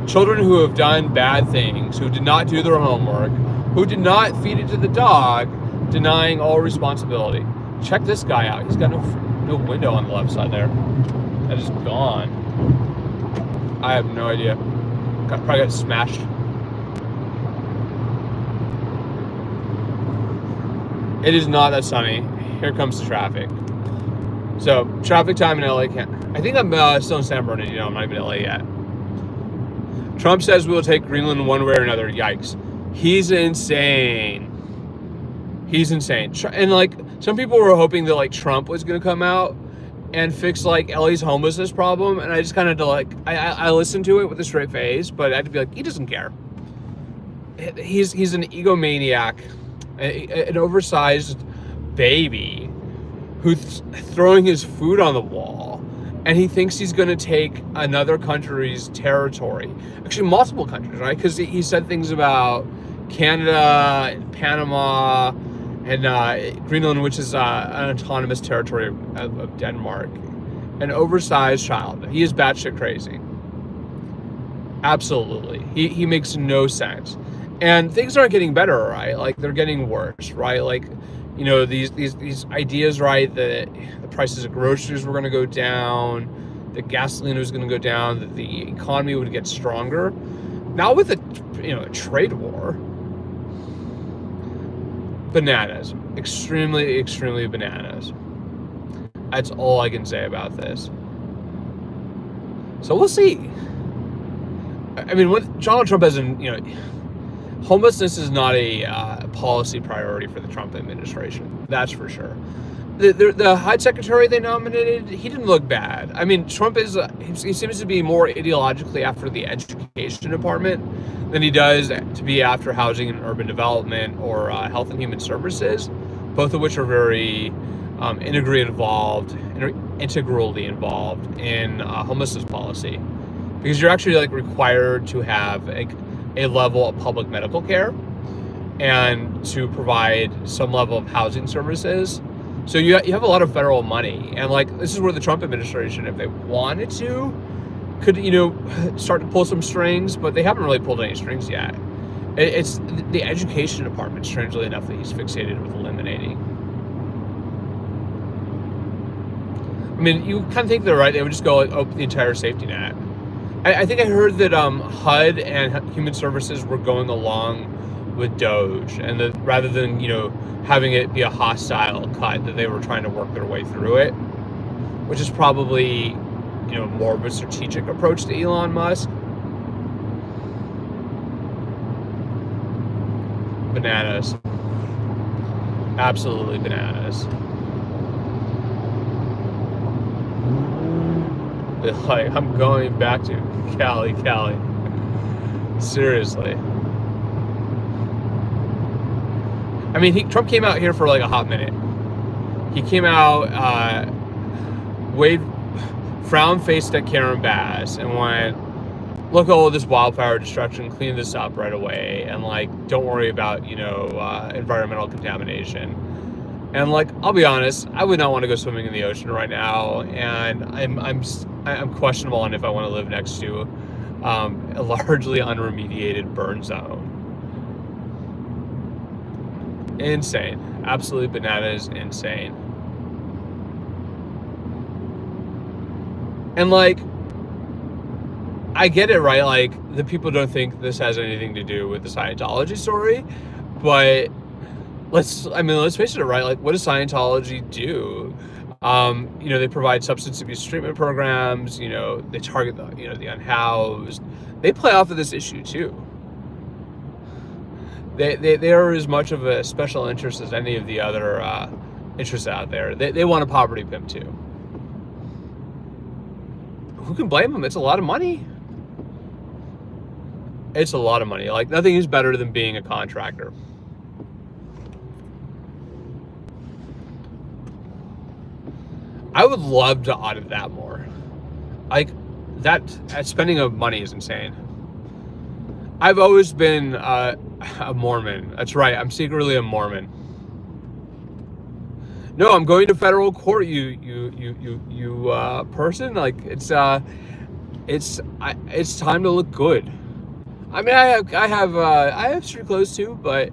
who have done bad things, who did not do their homework, who did not feed it to the dog, denying all responsibility. Check this guy out. He's got no window on the left side there. That is gone. I have no idea. Probably got smashed. It is not that sunny. Here comes the traffic. So, traffic time in LA I think I'm still in San Bernardino. I'm not even in LA yet. Trump says we will take Greenland one way or another. Yikes. He's insane. He's insane. And like, some people were hoping that like Trump was going to come out and fix like LA's homelessness problem. And I just kind of like, I listened to it with a straight face, but I had to be like, he doesn't care. He's an egomaniac, an oversized baby who's throwing his food on the wall and he thinks he's going to take another country's territory, actually multiple countries, right? Because he said things about Canada and Panama and Greenland, which is an autonomous territory of Denmark. An oversized child. He is batshit crazy. Absolutely. He makes no sense. And things aren't getting better, right? Like, they're getting worse, right? Like, you know, these ideas, right, that the prices of groceries were going to go down, that gasoline was going to go down, that the economy would get stronger. Now with a trade war, bananas. Extremely, extremely bananas. That's all I can say about this. So we'll see. I mean, what Donald Trump has, homelessness is not a policy priority for the Trump administration. That's for sure. The HUD secretary they nominated, he didn't look bad. I mean, Trump he seems to be more ideologically after the education department than he does to be after housing and urban development or health and human services, both of which are very integrally involved in homelessness policy, because you're actually required to have a level of public medical care and to provide some level of housing services. So you have a lot of federal money, and this is where the Trump administration, if they wanted to, could start to pull some strings, but they haven't really pulled any strings yet. It's the education department, strangely enough, that he's fixated with eliminating. I mean, you kind of think they're right. They would just go the entire safety net. I think I heard that HUD and Human Services were going along with Doge, and that rather than having it be a hostile cut, that they were trying to work their way through it, which is probably more of a strategic approach to Elon Musk. Bananas. Absolutely bananas. I'm going back to Cali. Seriously. I mean, Trump came out here for a hot minute. He came out, frown-faced at Karen Bass and went, look at all this wildfire destruction, clean this up right away, and don't worry about environmental contamination. And I'll be honest, I would not want to go swimming in the ocean right now, and I'm questionable on if I want to live next to a largely unremediated burn zone. Insane. Absolutely bananas, insane. And I get it, right? The people don't think this has anything to do with the Scientology story, but let's face it, right? What does Scientology do? They provide substance abuse treatment programs. They target the unhoused. They play off of this issue too. They are as much of a special interest as any of the other interests out there. They want a poverty pimp too. Who can blame them? It's a lot of money. It's a lot of money. Nothing is better than being a contractor. I would love to audit that more. That spending of money is insane. I've always been a Mormon. That's right. I'm secretly a Mormon. No, I'm going to federal court. You person. It's time to look good. I mean, I have street clothes too, but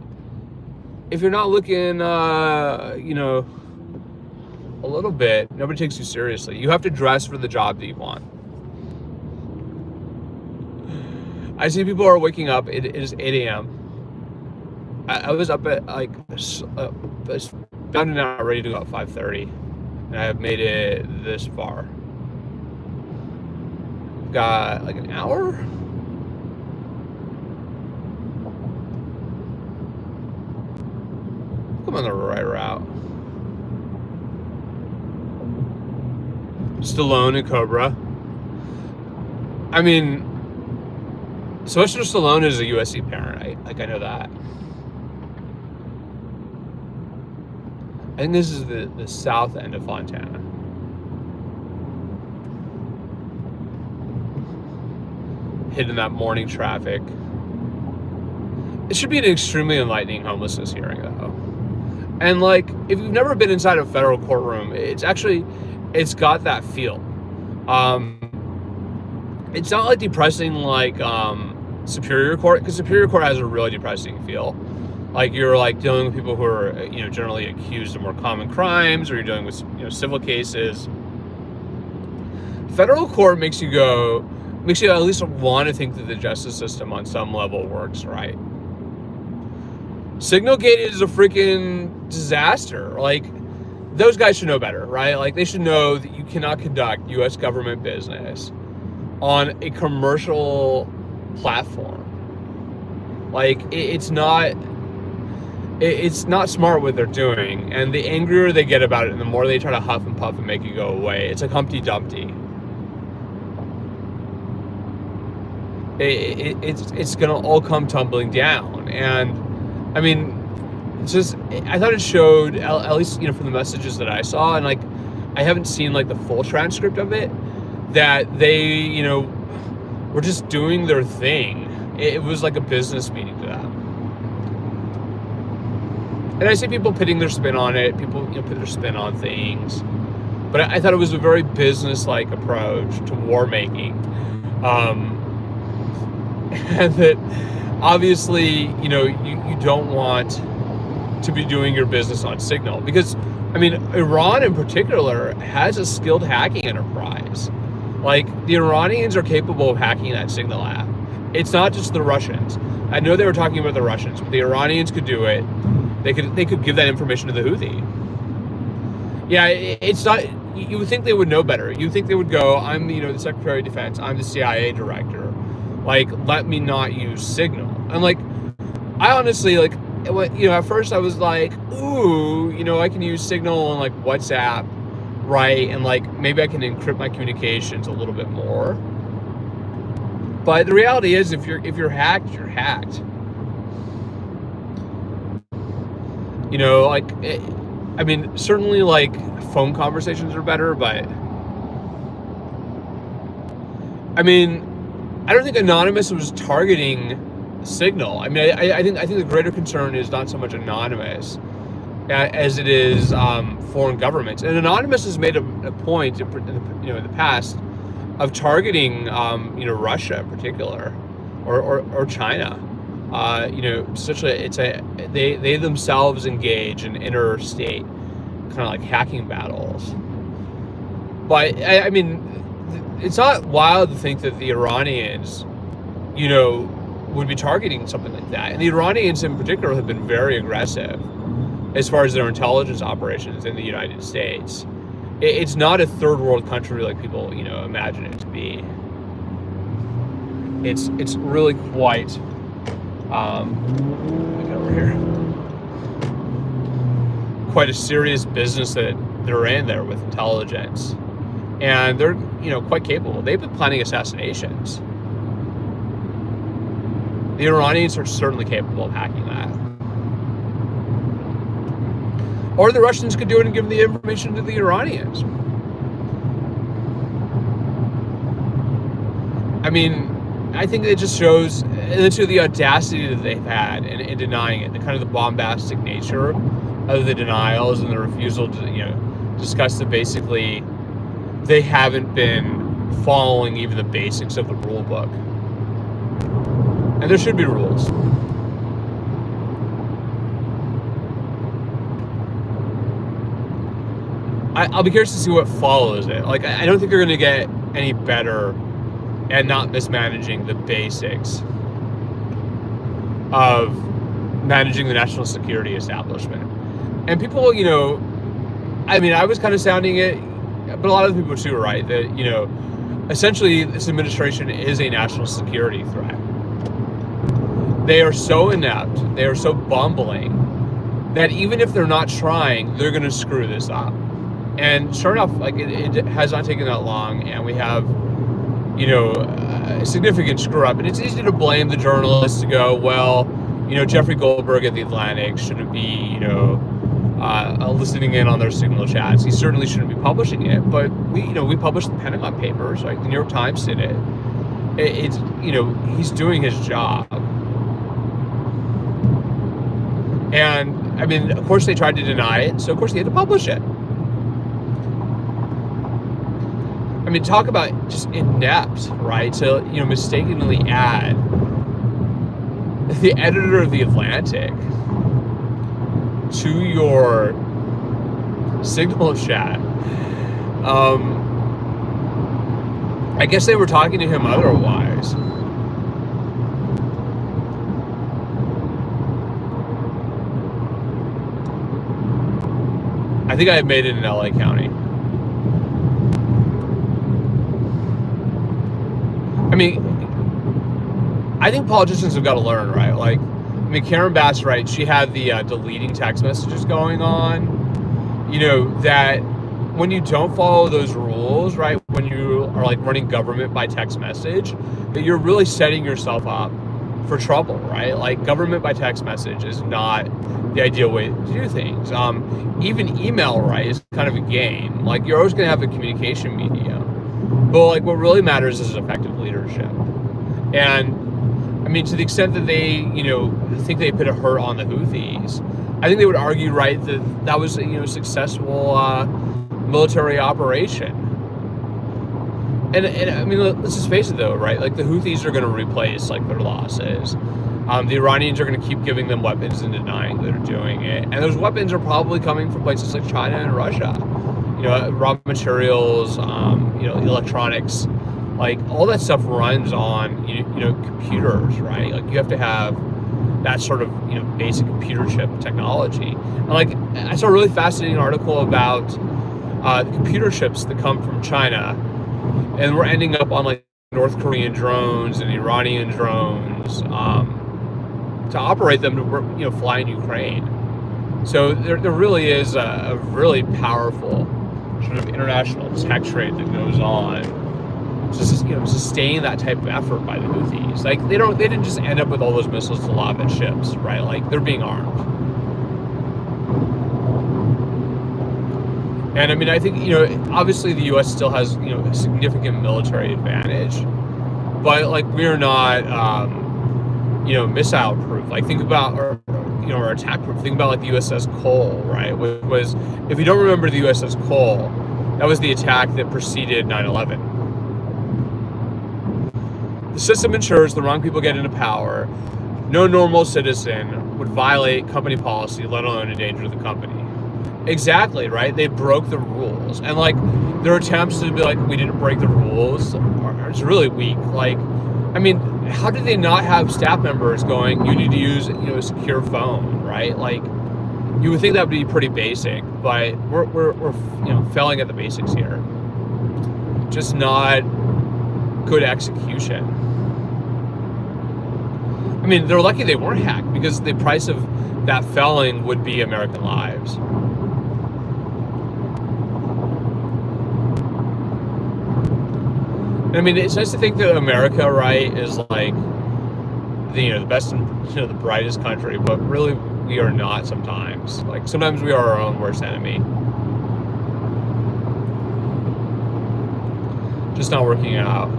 if you're not looking, a little bit, nobody takes you seriously. You have to dress for the job that you want. I see people are waking up. It is 8 a.m. I was up at bound and out, ready to go at 5:30, and I have made it this far. Got an hour. I'm on the right route. Stallone and Cobra. I mean, Sylvester Stallone is a USC parent. I know that. I think this is the south end of Fontana. hit in that morning traffic. It should be an extremely enlightening homelessness hearing, though. And like, if you've never been inside a federal courtroom, it's got that feel. It's not like depressing like Superior Court, because Superior Court has a really depressing feel. Like, you're like dealing with people who are, generally accused of more common crimes, or you're dealing with, civil cases. Federal court makes you at least want to think that the justice system on some level works right. Signalgate is a freaking disaster. Like, those guys should know better, right? Like, they should know that you cannot conduct U.S. government business on a commercial platform. Like, it's not smart what they're doing, and the angrier they get about it, and the more they try to huff and puff and make it go away. It's like Humpty Dumpty. It's gonna all come tumbling down. And I mean, I thought it showed, at least, from the messages that I saw, and like, I haven't seen like the full transcript of it, that they, were just doing their thing. It was like a business meeting to them. And I see people putting their spin on it, people, put their spin on things. But I thought it was a very business-like approach to war making. And that obviously, you don't want to be doing your business on Signal, because, Iran in particular has a skilled hacking enterprise. Like, the Iranians are capable of hacking that Signal app. It's not just the Russians. I know they were talking about the Russians, but the Iranians could do it. They could give that information to the Houthi. Yeah, it's not. You would think they would know better. You would think they would go, I'm the Secretary of Defense. I'm the CIA director. Like, let me not use Signal. And like, I honestly, like, at first I was like, ooh, I can use Signal on like WhatsApp, right? And like, maybe I can encrypt my communications a little bit more. But the reality is, if you're hacked, you're hacked. Certainly like phone conversations are better, but I don't think Anonymous was targeting Signal. I think the greater concern is not so much Anonymous as it is foreign governments. And Anonymous has made a point in the past of targeting Russia in particular, or China. They themselves engage in interstate kind of like hacking battles. But it's not wild to think that the Iranians, would be targeting something like that. And the Iranians in particular have been very aggressive as far as their intelligence operations in the United States. It's not a third world country like people, imagine it to be. It's really quite, let me get over here. Quite a serious business that they're in there with intelligence. And they're, quite capable. They've been planning assassinations. The Iranians are certainly capable of hacking that. Or the Russians could do it and give the information to the Iranians. I think it just shows into the audacity that they've had in denying it, the kind of the bombastic nature of the denials and the refusal to, discuss that basically they haven't been following even the basics of the rule book. And there should be rules. I'll be curious to see what follows it. Like, I don't think they're going to get any better at not mismanaging the basics of managing the national security establishment. And people, I was kind of sounding it, but a lot of people too are right, that, essentially this administration is a national security threat. They are so inept, they are so bumbling, that even if they're not trying, they're going to screw this up. And sure enough, like, it has not taken that long, and we have, a significant screw up. And it's easy to blame the journalists to go, well, Jeffrey Goldberg at The Atlantic shouldn't be, listening in on their Signal chats. He certainly shouldn't be publishing it. But we published the Pentagon Papers, like the New York Times did it. It's, he's doing his job. And I mean, of course they tried to deny it, so of course they had to publish it. I mean, talk about just inept, right? So, mistakenly add the editor of The Atlantic to your Signal chat. I guess they were talking to him otherwise. I think I made it in LA County. I mean, I think politicians have got to learn, right? Like, I mean, Karen Bass, right? She had the deleting text messages going on. That when you don't follow those rules, right? When you are like running government by text message, that you're really setting yourself up for trouble, right? Like, government by text message is not the ideal way to do things. Even email, right, is kind of a game. Like, you're always going to have a communication medium. But like, what really matters is effective leadership. And I mean, to the extent that they, think they put a hurt on the Houthis, I think they would argue, right, that was a successful military operation. And I mean, let's just face it though, right? Like, the Houthis are going to replace like their losses. The Iranians are going to keep giving them weapons and denying that they're doing it. And those weapons are probably coming from places like China and Russia. Raw materials, electronics, like all that stuff runs on, computers, right? Like, you have to have that sort of, basic computer chip technology. And like, I saw a really fascinating article about the computer chips that come from China, and we're ending up on like North Korean drones and Iranian drones to operate them to, fly in Ukraine. So there really is a really powerful sort of international tech trade that goes on, just sustain that type of effort by the Houthis. Like, they didn't just end up with all those missiles to lob at ships, right? Like, they're being armed. And I mean, I think, obviously the U.S. still has, a significant military advantage, but like, we're not, missile proof. Like, think about our attack proof. Think about like the USS Cole, right? Which was, if you don't remember the USS Cole, that was the attack that preceded 9/11. The system ensures the wrong people get into power. No normal citizen would violate company policy, let alone endanger the company. Exactly, right? They broke the rules. And like, their attempts to be like, we didn't break the rules, it's really weak. Like, I mean, how did they not have staff members going, you need to use, a secure phone, right? Like, you would think that would be pretty basic, but we're failing at the basics here. Just not good execution. I mean, they're lucky they weren't hacked, because the price of that failing would be American lives. I mean, it's nice to think that America, right, is like the best and the brightest country, but really we are not sometimes. Like, sometimes we are our own worst enemy. Just not working out.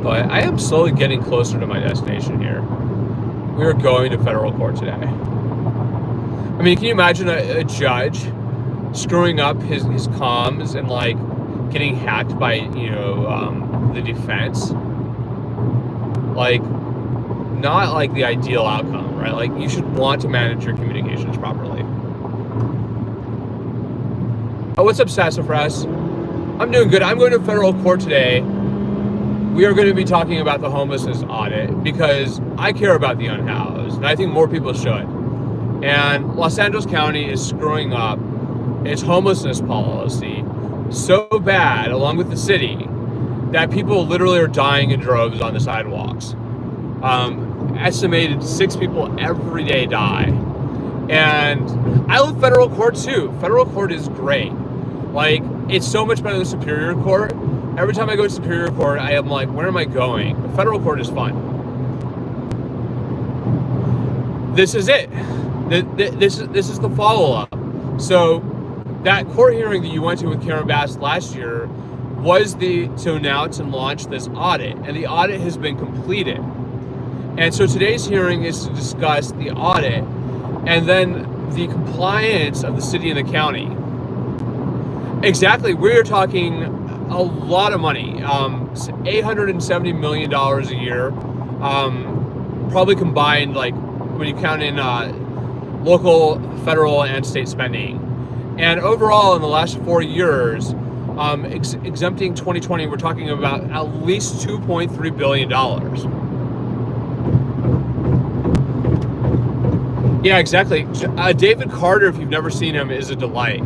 But I am slowly getting closer to my destination here. We are going to federal court today. I mean, can you imagine a judge screwing up his comms and like getting hacked by the defense? Like, not like the ideal outcome, right? Like, you should want to manage your communications properly. Oh, what's up, Sassafras? I'm doing good. I'm going to federal court today. We are going to be talking about the homelessness audit because I care about the unhoused, and I think more people should. And Los Angeles County is screwing up its homelessness policy so bad, along with the city, that people literally are dying in droves on the sidewalks. Estimated 6 people every day die. And I love federal court too. Federal court is great. Like, it's so much better than Superior Court. Every time I go to Superior Court, I am like, where am I going? But federal court is fun. This is it. This is the follow-up. So that court hearing that you went to with Karen Bass last year was to announce and launch this audit, and the audit has been completed. And so today's hearing is to discuss the audit and then the compliance of the city and the county. Exactly, we're talking a lot of money, $870 million a year, probably combined, like when you count in local, federal, and state spending. And overall, in the last 4 years, exempting 2020, we're talking about at least $2.3 billion. Yeah, exactly. David Carter, if you've never seen him, is a delight.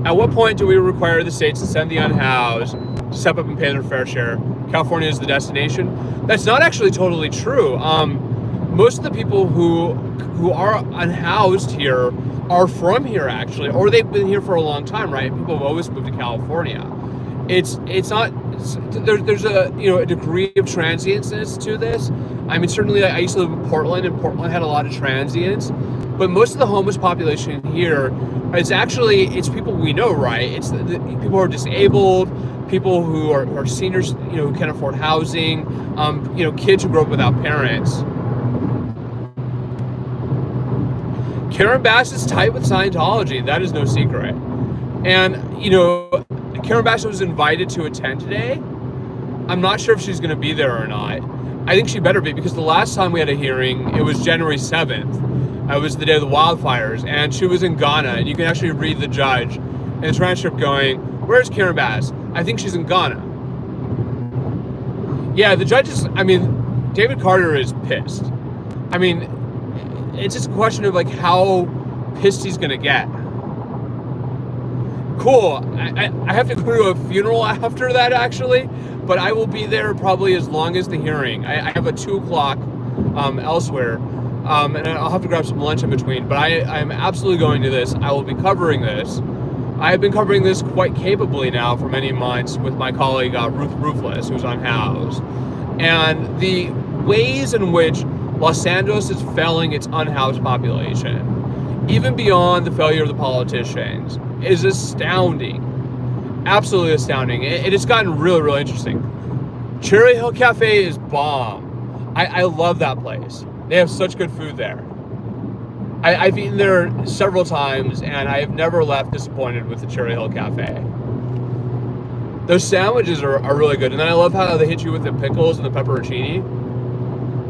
At what point do we require the states to send the unhoused to step up and pay their fair share? California is the destination. That's not actually totally true. Most of the people who are unhoused here are from here, actually, or they've been here for a long time, right? People have always moved to California. It's not. There's a degree of transientness to this. I mean, certainly I used to live in Portland, and Portland had a lot of transients, but most of the homeless population here it's people we know, right? It's the people who are disabled, people who are seniors, who can't afford housing, kids who grow up without parents. Karen Bass is tight with Scientology. That is no secret. And, Karen Bass was invited to attend today. I'm not sure if she's going to be there or not. I think she better be, because the last time we had a hearing, it was January 7th. It was the day of the wildfires, and she was in Ghana, and you can actually read the judge in the transcript going, "Where's Karen Bass? I think she's in Ghana." Yeah, the judge is, David Carter is pissed. It's just a question of how pissed he's going to get. Cool. I have to go to a funeral after that, actually, but I will be there probably as long as the hearing. I have a 2 o'clock elsewhere, and I'll have to grab some lunch in between, but I'm absolutely going to this. I will be covering this. I have been covering this quite capably now for many months with my colleague Ruth Ruthless, who's unhoused. And the ways in which Los Angeles is failing its unhoused population, even beyond the failure of the politicians, is astounding. Absolutely astounding. It has gotten really, really interesting. Cherry Hill Cafe is bomb. I love that place. They have such good food there. I've eaten there several times, and I have never left disappointed with the Cherry Hill Cafe. Those sandwiches are really good, and then I love how they hit you with the pickles and the pepperoncini.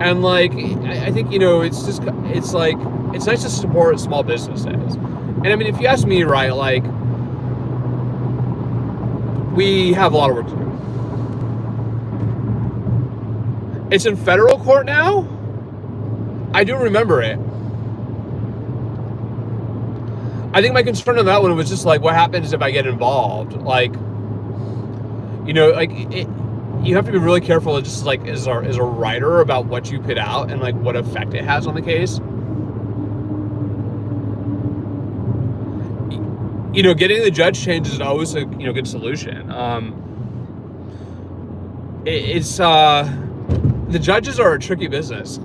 And I think it's nice to support small businesses. And if you ask me, right, we have a lot of work to do. It's in federal court now? I do remember it. I think my concern on that one was just what happens if I get involved? You have to be really careful, just as a writer, about what you put out and what effect it has on the case. Getting the judge changed is always a good solution. The judges are a tricky business.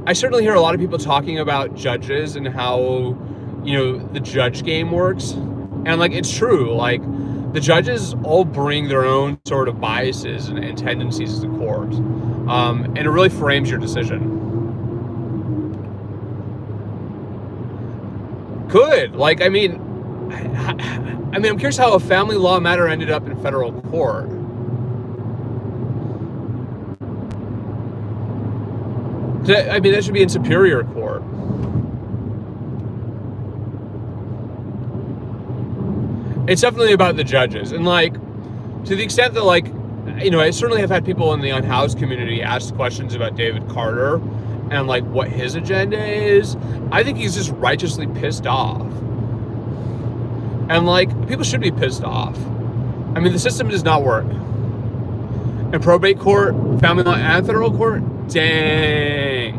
I certainly hear a lot of people talking about judges and how the judge game works, and it's true. The judges all bring their own sort of biases and tendencies to court, and it really frames your decision. Good. I'm curious how a family law matter ended up in federal court. That should be in superior court. It's definitely about the judges, and to the extent that I certainly have had people in the unhoused community ask questions about David Carter and what his agenda is. I think he's just righteously pissed off, and people should be pissed off. The system does not work. In probate court, family law, and federal court, dang,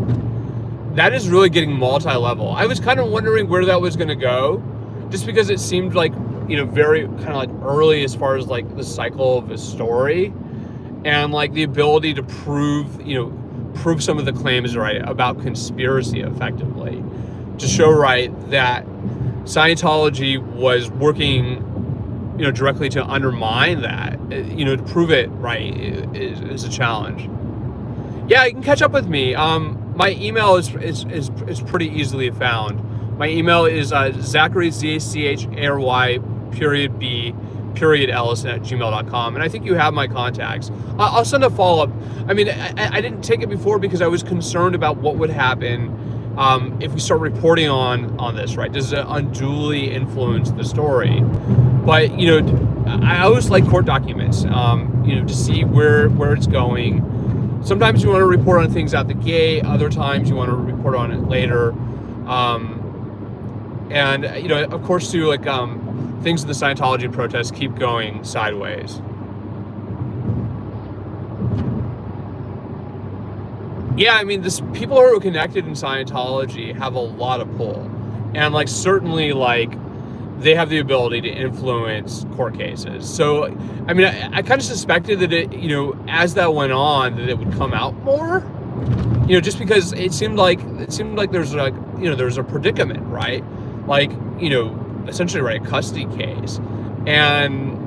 that is really getting multi-level. I was kind of wondering where that was going to go, just because it seemed very kind of early as far as the cycle of a story, and the ability to prove some of the claims, right, about conspiracy effectively, to show, right, that Scientology was working directly to undermine that, to prove it right is a challenge. Yeah, you can catch up with me. My email is pretty easily found. My email is Zachary, ZACHARY, period B, period Ellison at gmail.com. And I think you have my contacts. I'll send a follow-up. I mean, I didn't take it before because I was concerned about what would happen if we start reporting on this, right? Does it unduly influence the story? But, I always like court documents, to see where it's going. Sometimes you want to report on things out the gate. Other times you want to report on it later. And, of course, too, like, things in the Scientology protests keep going sideways. Yeah, I mean, people who are connected in Scientology have a lot of pull. And, like, certainly, like, they have the ability to influence court cases. So, I mean, I kind of suspected that it, as that went on, that it would come out more. Just because it seemed like there's like, there's a predicament, right? Like, essentially, right, a custody case. And,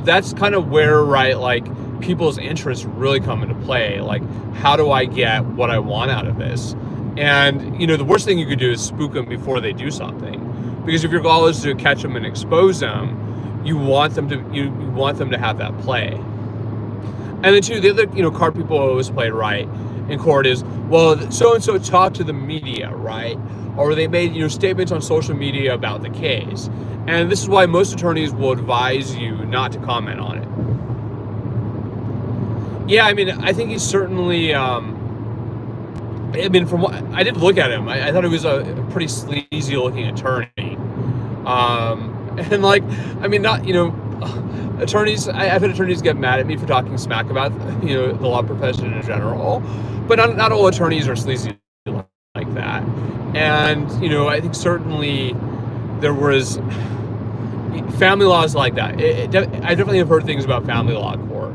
that's kind of where, right, like, people's interests really come into play. Like, how do I get what I want out of this? And, the worst thing you could do is spook them before they do something. Because if your goal is to catch them and expose them, you want them to have that play. And then too, the other card people always play right in court is, well, so and so talked to the media, right? Or they made statements on social media about the case. And this is why most attorneys will advise you not to comment on it. Yeah, I mean, I think he's certainly. From what I did look at him, I thought he was a pretty sleazy looking attorney. And like, I mean, not, attorneys, I've had attorneys get mad at me for talking smack about, the law profession in general, but not all attorneys are sleazy like that. And, I think certainly there was family laws like that. I definitely have heard things about family law court.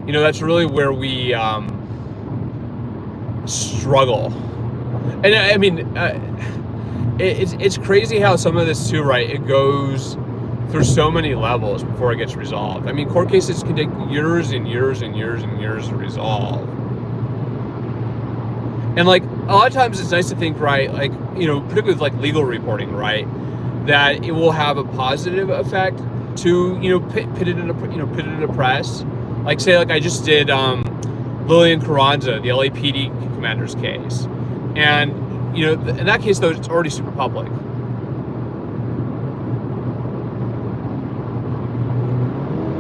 That's really where we, struggle. And I mean, it's crazy how some of this too, right, it goes through so many levels before it gets resolved. I mean, court cases can take years and years and years and years to resolve. And like, a lot of times it's nice to think, right, like, particularly with like legal reporting, right, that it will have a positive effect to, put it in a press. Like, say, like I just did Lillian Carranza, the LAPD commander's case. And, in that case, though, it's already super public.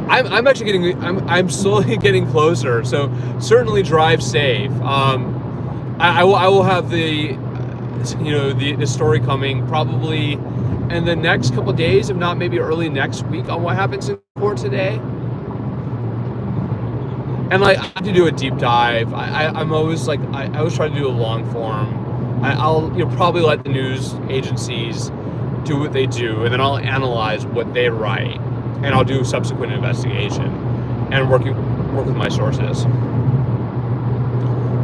I'm actually I'm slowly getting closer. So certainly drive safe. I will have the story coming probably in the next couple of days, if not maybe early next week, on what happens in court today. And like, I have to do a deep dive. I'm always like, I always try to do a long form. I'll probably let the news agencies do what they do, and then I'll analyze what they write, and I'll do subsequent investigation and work with my sources.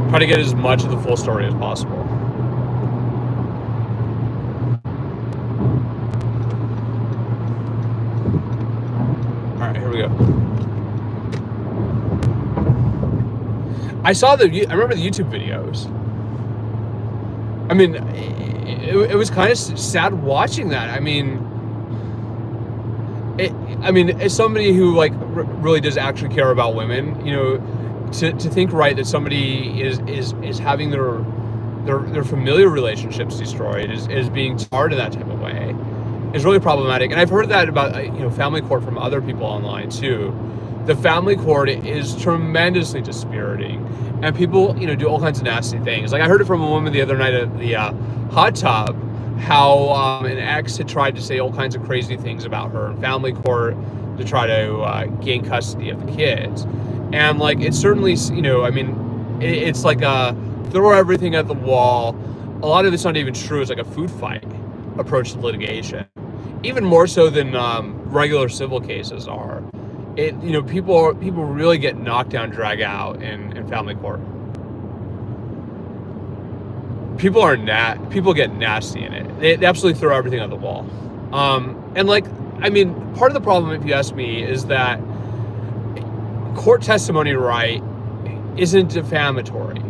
Try to get as much of the full story as possible. All right, here we go. I remember the YouTube videos. I mean, it was kind of sad watching that. I mean, as somebody who like really does actually care about women, to think, right, that somebody is having their familiar relationships destroyed, is being tarred in that type of way, is really problematic. And I've heard that about family court from other people online too. The family court is tremendously dispiriting, and people, do all kinds of nasty things. Like I heard it from a woman the other night at the hot tub, how an ex had tried to say all kinds of crazy things about her in family court to try to gain custody of the kids. And like, it's certainly, it's like a throw everything at the wall. A lot of it's not even true. It's like a food fight approach to litigation, even more so than regular civil cases are. People really get knocked down, drag out in family court. People get nasty in it. They absolutely throw everything at the wall. And like, I mean, part of the problem, if you ask me, is that court testimony, right, isn't defamatory.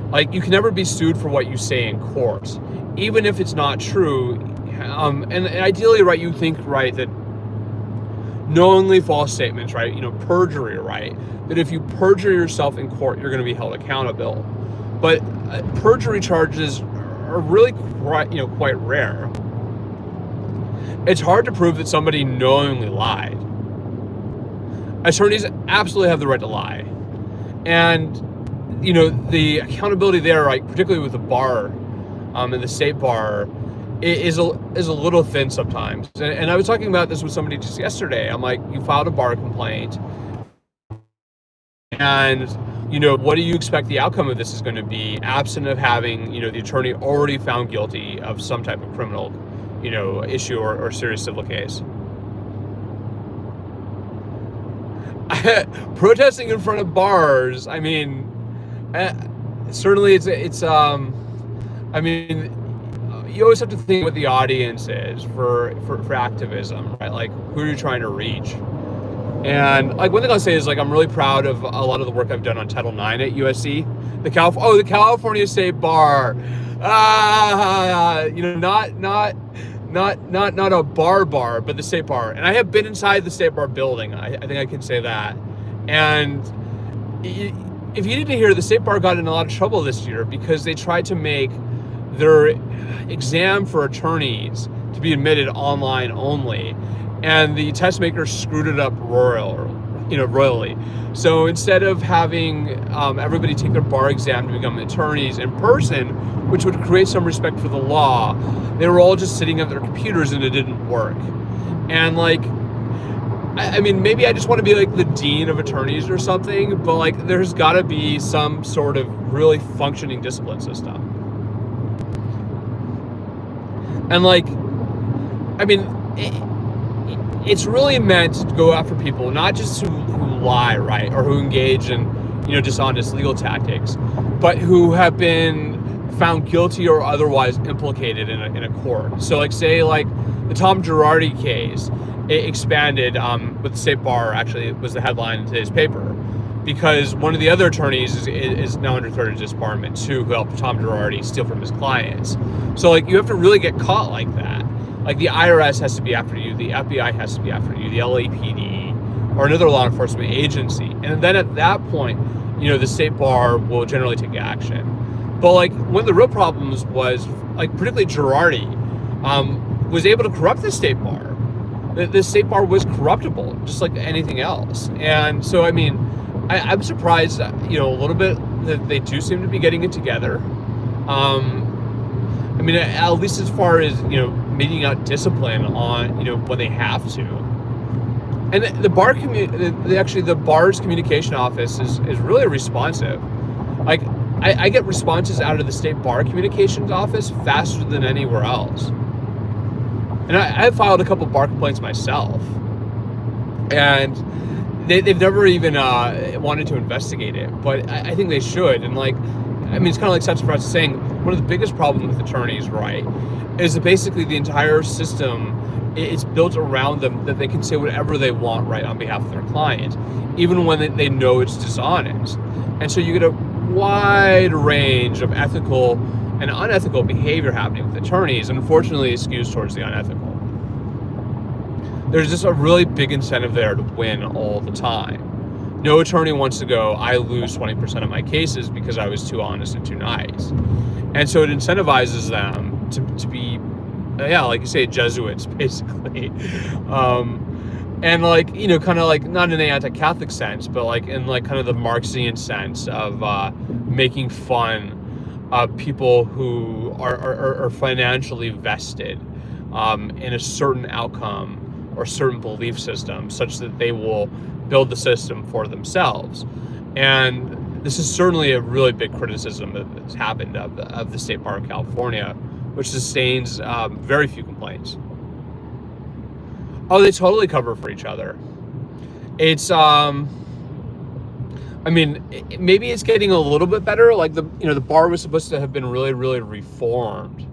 Like, you can never be sued for what you say in court, even if it's not true. And ideally, right, you think, right, that knowingly false statements, right, perjury, right, that if you perjure yourself in court, you're going to be held accountable. But perjury charges are really quite rare. It's hard to prove that somebody knowingly lied. Attorneys absolutely have the right to lie. And, the accountability there, right, particularly with the bar and the state bar, is a little thin sometimes. And I was talking about this with somebody just yesterday. I'm like, you filed a bar complaint, and what do you expect the outcome of this is going to be, absent of having the attorney already found guilty of some type of criminal issue or serious civil case? Protesting in front of bars, I mean, certainly it's I mean, you always have to think what the audience is for activism, right? Like, who are you trying to reach? And like, one thing I'll say is, like, I'm really proud of a lot of the work I've done on Title IX at USC. The California State Bar. Not a bar, but the State Bar. And I have been inside the State Bar building. I think I can say that. And if you didn't hear, the State Bar got in a lot of trouble this year because they tried to make their exam for attorneys to be admitted online only, and the test makers screwed it up royally. So instead of having everybody take their bar exam to become attorneys in person, which would create some respect for the law, they were all just sitting at their computers, and it didn't work. And like, I mean, maybe I just want to be like the dean of attorneys or something, but like, there's got to be some sort of really functioning discipline system. And like, I mean, it's really meant to go after people, not just who lie, right, or who engage in, dishonest legal tactics, but who have been found guilty or otherwise implicated in a court. So like, say like the Tom Girardi case, it expanded with the State Bar. Actually, it was the headline in today's paper, because one of the other attorneys is now under threat of disbarment too, who helped Tom Girardi steal from his clients. So like, you have to really get caught like that. Like, the IRS has to be after you, the FBI has to be after you, the LAPD, or another law enforcement agency. And then at that point, the State Bar will generally take action. But like, one of the real problems was, like, particularly Girardi was able to corrupt the State Bar. The State Bar was corruptible, just like anything else. And so, I mean, I'm surprised, a little bit that they do seem to be getting it together. I mean, at least as far as, meting out discipline on, when they have to. And the bar's communication office is really responsive. Like, I get responses out of the State Bar communications office faster than anywhere else. And I've filed a couple bar complaints myself, and they've never even wanted to investigate it, but I think they should. And like, I mean, it's kind of like Seth Frost's saying, one of the biggest problems with attorneys, right, is that basically the entire system is built around them, that they can say whatever they want, right, on behalf of their client, even when they know it's dishonest. And so you get a wide range of ethical and unethical behavior happening with attorneys, and unfortunately it skews towards the unethical. There's just a really big incentive there to win all the time. No attorney wants to go, I lose 20% of my cases because I was too honest and too nice. And so it incentivizes them to be, like you say, Jesuits, basically. And like, kind of like, not in an anti-Catholic sense, but like in like kind of the Marxian sense of making fun of people who are financially vested in a certain outcome or certain belief system, such that they will build the system for themselves. And this is certainly a really big criticism that's happened of the State Bar of California, which sustains very few complaints. Oh, they totally cover for each other. It's, I mean, maybe it's getting a little bit better. Like the bar was supposed to have been really, really reformed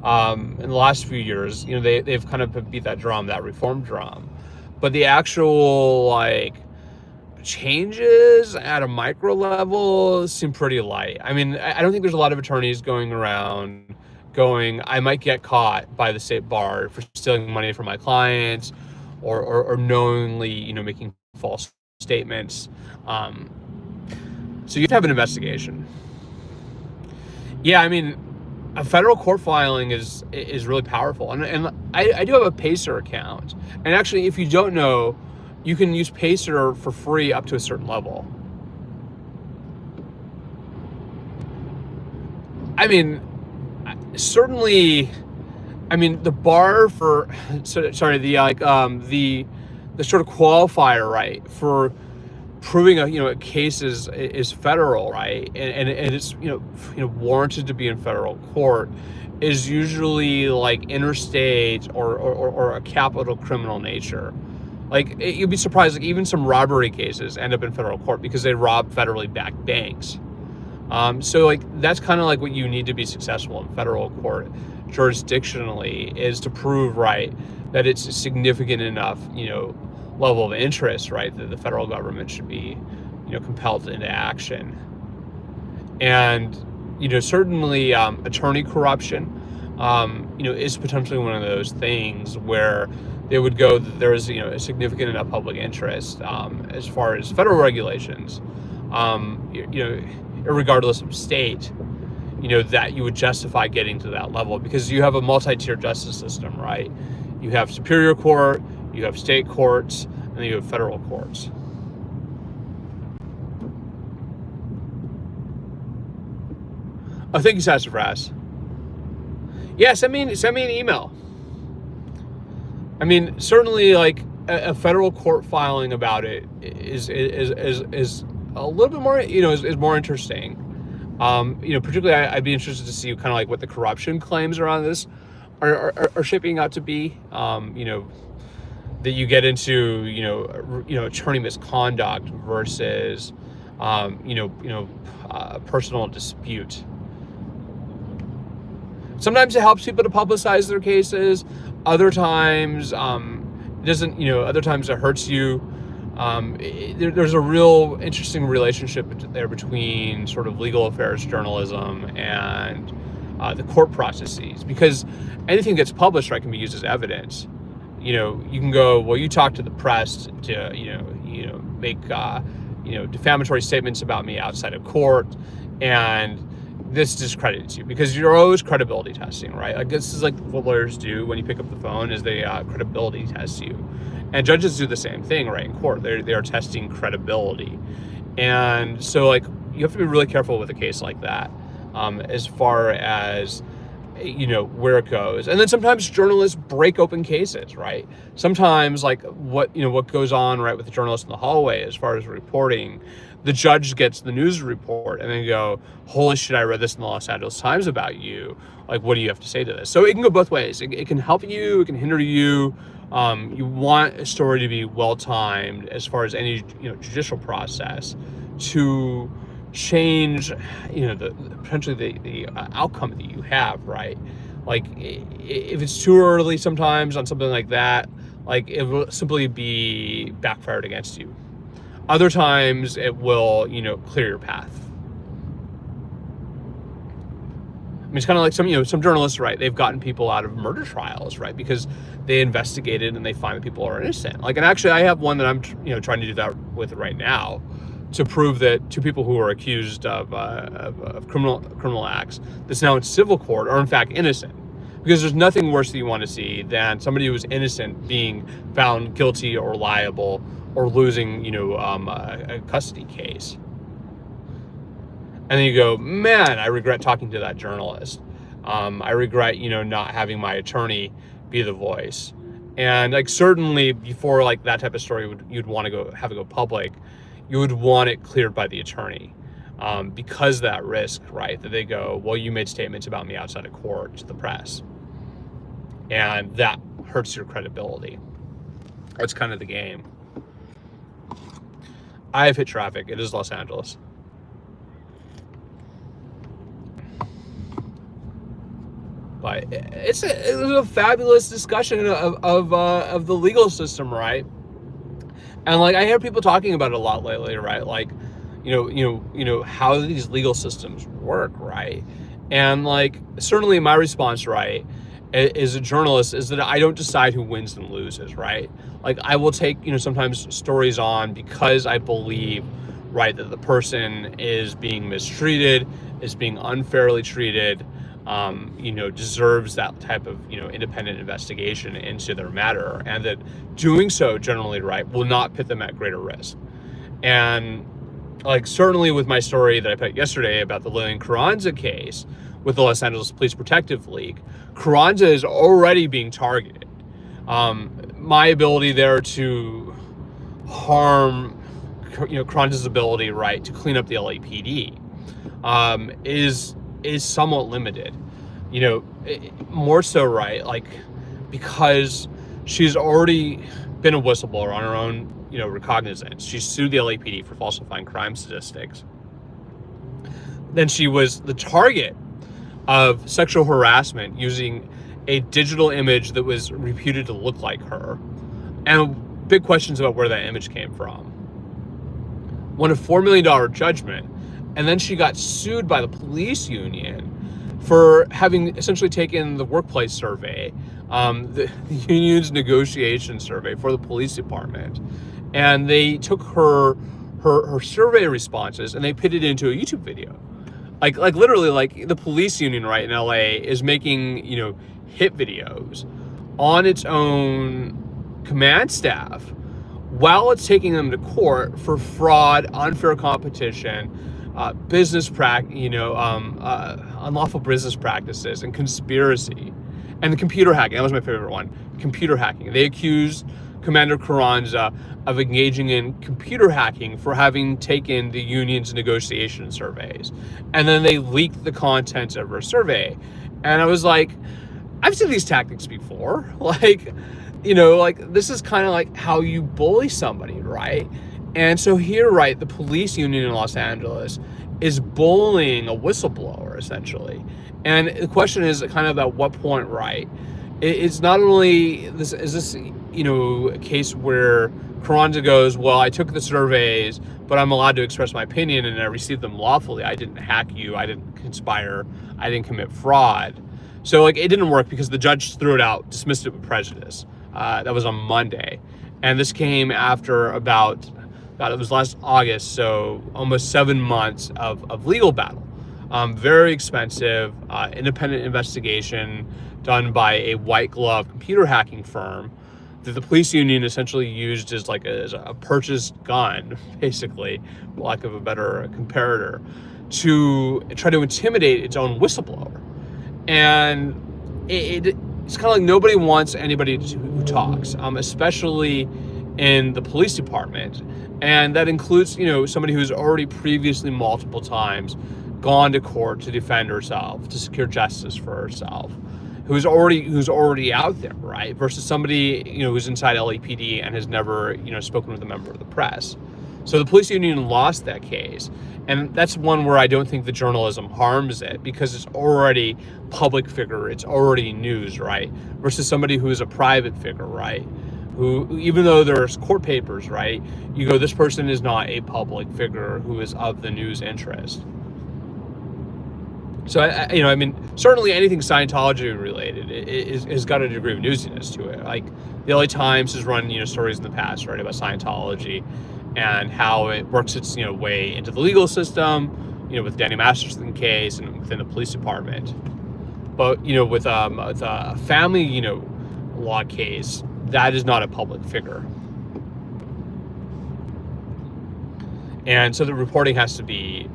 in the last few years. They've kind of beat that drum, that reform drum, but the actual like changes at a micro level seem pretty light. I mean, I don't think there's a lot of attorneys going around going, I might get caught by the state bar for stealing money from my clients, or knowingly, making false statements. So you have to have an investigation. Yeah, I mean, a federal court filing is really powerful, and I do have a Pacer account, and actually, if you don't know, you can use Pacer for free up to a certain level. I mean, certainly, I mean, the bar for, sorry, the sort of qualifier, right, for proving a case is federal, right, and it's warranted to be in federal court, is usually like interstate or a capital criminal nature. Like, you'd be surprised, like even some robbery cases end up in federal court because they rob federally backed banks. So like that's kind of like what you need to be successful in federal court jurisdictionally, is to prove, right, that it's a significant enough level of interest, right, that the federal government should be compelled into action. And certainly attorney corruption is potentially one of those things where they would go that there is a significant enough public interest as far as federal regulations, regardless of state, that you would justify getting to that level, because you have a multi-tier justice system, right? You have superior court, you have state courts, and then you have federal courts. Oh, thank you, Sassafras. Yeah, send me an email. I mean, certainly, like a federal court filing about it is a little bit more, is more interesting. Particularly, I'd be interested to see kind of like what the corruption claims around this are shaping out to be. That you get into, attorney misconduct versus, personal dispute. Sometimes it helps people to publicize their cases. Other times, it doesn't. Other times it hurts you. There's a real interesting relationship there between sort of legal affairs journalism and the court processes, because anything that's published, right, can be used as evidence. You can go, well, you talk to the press to make defamatory statements about me outside of court, and this discredits you, because you're always credibility testing, right? Like, this is like what lawyers do when you pick up the phone, is they credibility test you. And judges do the same thing, right, in court. They are testing credibility. And so, like, you have to be really careful with a case like that, as far as, where it goes. And then sometimes journalists break open cases, right? Sometimes, like, what goes on, right, with the journalist in the hallway as far as reporting, the judge gets the news report and they go, holy shit, I read this in the Los Angeles Times about you. Like, what do you have to say to this? So it can go both ways. It can help you, it can hinder you. You want a story to be well-timed as far as any judicial process to change potentially the outcome that you have, right? Like, if it's too early sometimes on something like that, like, it will simply be backfired against you. Other times it will clear your path. I mean, it's kind of like some journalists, right? They've gotten people out of murder trials, right? Because they investigated and they find that people are innocent. Like, and actually, I have one that I'm trying to do that with right now, to prove that two people who are accused of criminal acts that's now in civil court are in fact innocent. Because there's nothing worse that you want to see than somebody who is innocent being found guilty or liable, or losing a custody case. And then you go, man, I regret talking to that journalist. I regret, not having my attorney be the voice. And like, certainly before like that type of story you'd want to have it go public, you would want it cleared by the attorney, because that risk, right, that they go, well, you made statements about me outside of court to the press, and that hurts your credibility. That's kind of the game. I have hit traffic. It is Los But it was a fabulous discussion of the legal system, right? And like I hear people talking about it a lot lately, right? Like, how these legal systems work, right? And like certainly my response, right, as a journalist is that I don't decide who wins and loses, right? Like I will take, sometimes stories on because I believe, right, that the person is being mistreated, is being unfairly treated, deserves that type of, independent investigation into their matter, and that doing so generally, right, will not put them at greater risk. And like certainly with my story that I put yesterday about the Lillian Carranza case with the Los Angeles Police Protective League, Carranza is already being targeted. My ability there to harm, Carranza's ability, right, to clean up the LAPD is somewhat limited. More so, right, like because she's already been a whistleblower on her own, recognizance. She sued the LAPD for falsifying crime statistics. Then she was the target of sexual harassment using a digital image that was reputed to look like her. And big questions about where that image came from. Won a $4 million judgment. And then she got sued by the police union for having essentially taken the workplace survey, the union's negotiation survey for the police department. And they took her survey responses and they pitted it into a YouTube video. Like literally, like the police union, right, in LA is making, hit videos on its own command staff while it's taking them to court for fraud, unfair competition, unlawful business practices, and conspiracy, and the computer hacking. That was my favorite one. Computer hacking. They accused Commander Carranza of engaging in computer hacking for having taken the union's negotiation surveys, and then they leaked the contents of her survey. And I was like, I've seen these tactics before. Like, this is kind of like how you bully somebody, right? And so here, right, the police union in Los Angeles is bullying a whistleblower, essentially. And the question is kind of at what point, right? It's not only this, is this, a case where Carranza goes, well, I took the surveys, but I'm allowed to express my opinion and I received them lawfully. I didn't hack you. I didn't conspire. I didn't commit fraud. So like it didn't work because the judge threw it out, dismissed it with prejudice. That was on Monday. And this came after it was last August, so almost 7 months of legal battle. Very expensive, independent investigation done by a white glove computer hacking firm that the police union essentially used as a purchased gun, basically, for lack of a better comparator, to try to intimidate its own whistleblower. And it's kind of like nobody wants anybody who talks, especially in the police department. And that includes, somebody who's already previously multiple times gone to court to defend herself, to secure justice for herself, who's already out there, right? Versus somebody, who's inside LAPD and has never, spoken with a member of the press. So the police union lost that case. And that's one where I don't think the journalism harms it because it's already public figure, it's already news, right? Versus somebody who is a private figure, right? Who, even though there's court papers, right? You go, this person is not a public figure who is of the news interest. So, certainly anything Scientology related is got a degree of newsiness to it. Like the LA Times has run, stories in the past, right, about Scientology and how it works its, way into the legal system, with Danny Masterson case and within the police department. But, with a family, law case, that is not a public figure. And so the reporting has to be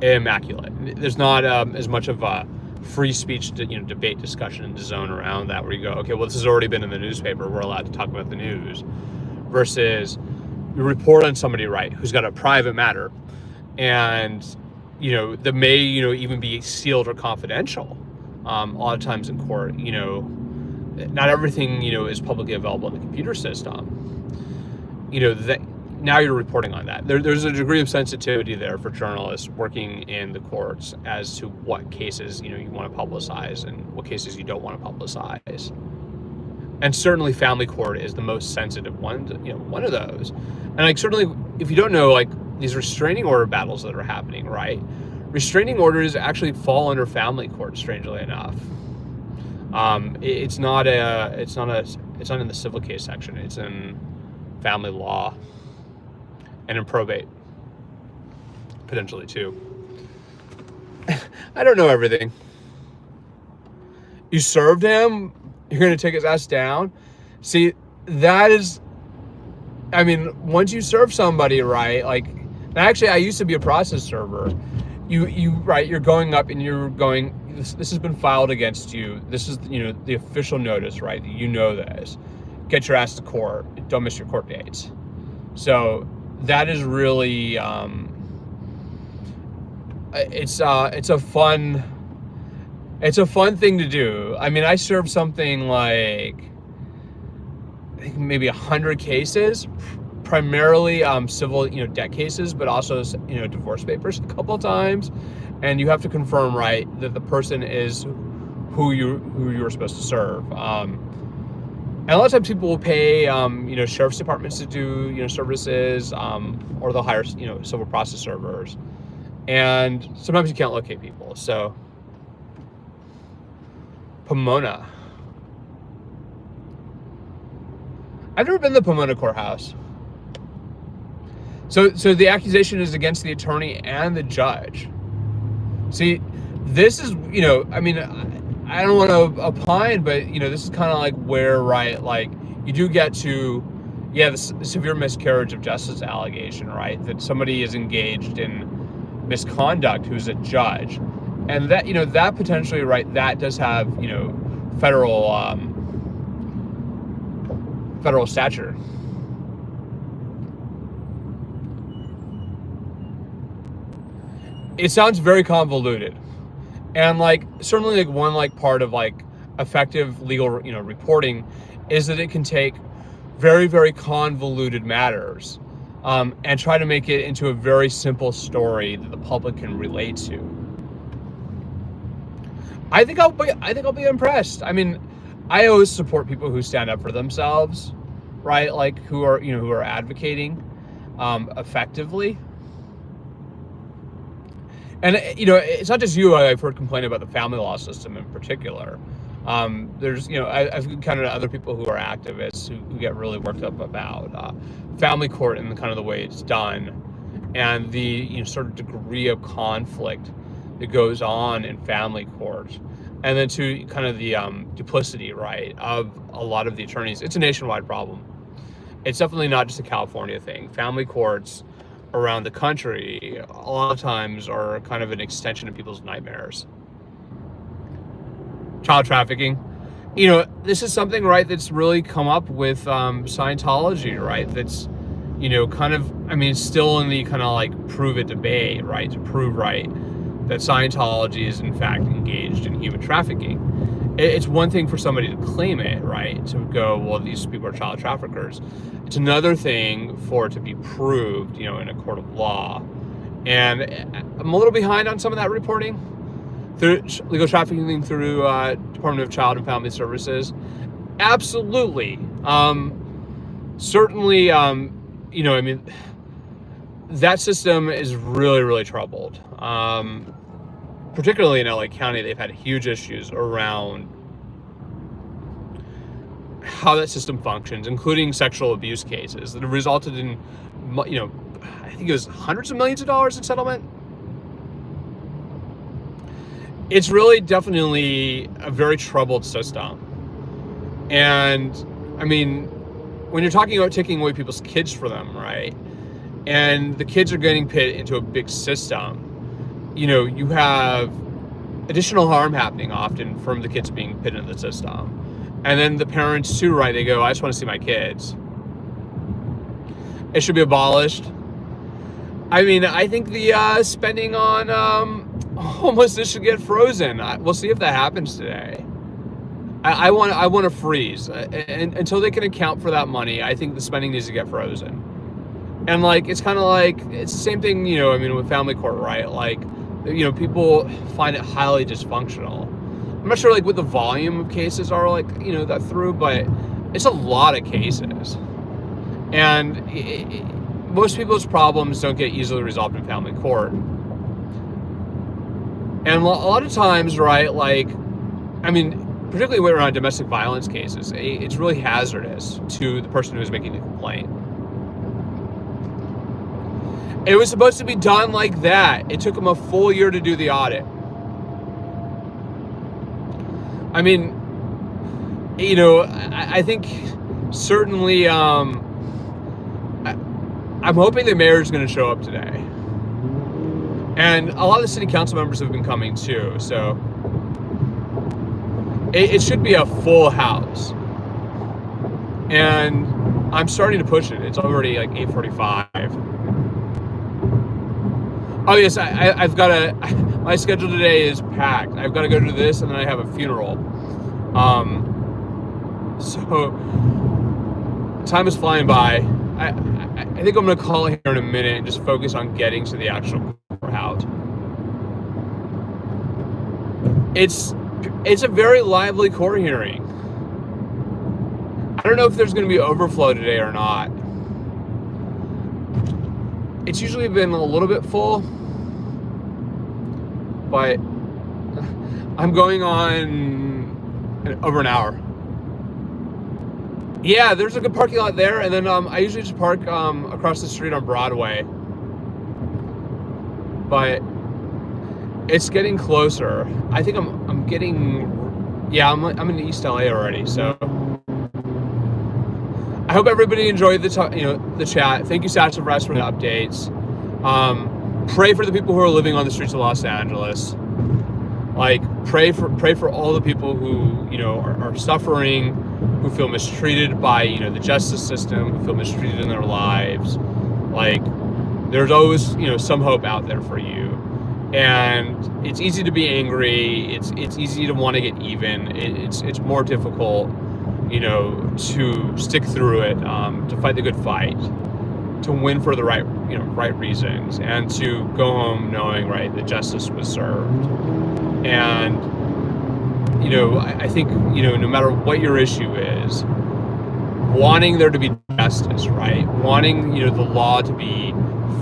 immaculate. There's not as much of a free speech, debate discussion in the zone around that where you go, okay, well, this has already been in the newspaper. We're allowed to talk about the news versus you report on somebody, right, who's got a private matter and, that may, even be sealed or confidential. A lot of times in court, not everything, is publicly available in the computer system. That now you're reporting on that. There's a degree of sensitivity there for journalists working in the courts as to what cases you want to publicize and what cases you don't want to publicize. And certainly family court is the most sensitive one, one of those. And like certainly, if you don't know, like these restraining order battles that are happening, right? Restraining orders actually fall under family court, strangely enough. It's not in the civil case section. It's in family law and in probate, potentially too. I don't know everything. You served him, you're going to take his ass down. See, that is, I mean, once you serve somebody, right? Like, actually, I used to be a process server. You're going up and you're going, this has been filed against you. This is, the official notice, right? You know this. Get your ass to court. Don't miss your court dates. So that is really, it's a fun thing to do. I mean, I served something like, I think maybe 100 cases, primarily civil, debt cases, but also, divorce papers a couple of times. And you have to confirm, right, that the person is who you were supposed to serve. And a lot of times people will pay, sheriff's departments to do, services, or they'll hire, civil process servers. And sometimes you can't locate people. So, Pomona. I've never been to the Pomona courthouse. So the accusation is against the attorney and the judge. See, this is, I mean, I don't want to opine, but, this is kind of like where, right, like, you do get to, the severe miscarriage of justice allegation, right, that somebody is engaged in misconduct who's a judge. And that, that potentially, right, that does have, federal stature. It sounds very convoluted. And like, certainly like one like part of like effective legal, reporting is that it can take very, very convoluted matters and try to make it into a very simple story that the public can relate to. I think I'll be impressed. I mean, I always support people who stand up for themselves, right? Like who are advocating effectively. And, it's not just you. I've heard complain about the family law system in particular. There's, I've encountered other people who are activists who get really worked up about family court and the kind of the way it's done and the, sort of degree of conflict that goes on in family court. And then to kind of the duplicity, right, of a lot of the attorneys. It's a nationwide problem. It's definitely not just a California thing. Family courts around the country a lot of times are kind of an extension of people's nightmares. Child trafficking, this is something, right, that's really come up with Scientology, right, that's kind of, I mean, still in the kind of like prove it debate, right, to prove, right, that Scientology is in fact engaged in human trafficking. It's one thing for somebody to claim it, right, to go, well, these people are child traffickers. It's another thing for it to be proved, in a court of law. And I'm a little behind on some of that reporting through legal trafficking through Department of Child and Family Services. Absolutely. Certainly, I mean, that system is really, really troubled. Particularly in LA County, they've had huge issues around how that system functions, including sexual abuse cases that have resulted in, I think it was hundreds of millions of dollars in settlement. It's really definitely a very troubled system. And I mean, when you're talking about taking away people's kids for them, right? And the kids are getting put into a big system, you have additional harm happening often from the kids being put into the system. And then the parents too, right? They go, I just want to see my kids. It should be abolished. I mean, I think the spending on homelessness should get frozen. We'll see if that happens today. I want to freeze. And until they can account for that money, I think the spending needs to get frozen. And like, it's kind of like, it's the same thing, I mean, with family court, right? Like, people find it highly dysfunctional. I'm not sure like what the volume of cases are like, that through, but it's a lot of cases. And most people's problems don't get easily resolved in family court. And a lot of times, right, like, I mean, particularly around domestic violence cases, it's really hazardous to the person who's making the complaint. It was supposed to be done like that. It took them a full year to do the audit. I mean, I think certainly, I'm hoping the mayor is going to show up today. And a lot of the city council members have been coming too, so it should be a full house. And I'm starting to push it. It's already like 8:45. Oh yes, I've got my schedule today is packed. I've got to go to this, and then I have a funeral. So time is flying by. I think I'm going to call it here in a minute and just focus on getting to the actual courthouse. It's a very lively court hearing. I don't know if there's going to be overflow today or not. It's usually been a little bit full, but I'm going on over an hour. Yeah, there's a good parking lot there, and then I usually just park across the street on Broadway. But it's getting closer. I think I'm getting, yeah, I'm in East LA already, so I hope everybody enjoyed the chat. Thank you, ZacharyObama, for the updates. Pray for the people who are living on the streets of Los Angeles. Like, pray for all the people who are suffering, who feel mistreated by the justice system, who feel mistreated in their lives. Like, there's always some hope out there for you. And it's easy to be angry. It's easy to want to get even. It's more difficult, to stick through it, to fight the good fight, to win for the right reasons, and to go home knowing, right, that justice was served. And I think no matter what your issue is, wanting there to be justice, right, wanting the law to be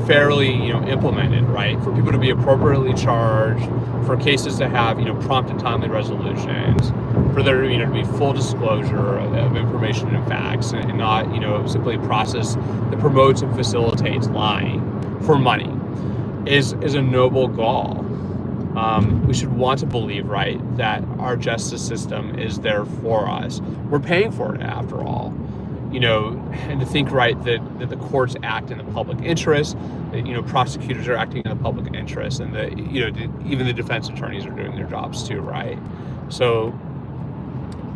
fairly implemented, right, for people to be appropriately charged, for cases to have prompt and timely resolutions, for there to be full disclosure of information and facts, and not simply a process that promotes and facilitates lying for money, is a noble goal. We should want to believe, right, that our justice system is there for us. We're paying for it after all. And to think, right, that the courts act in the public interest, that prosecutors are acting in the public interest, and that even the defense attorneys are doing their jobs too, right? So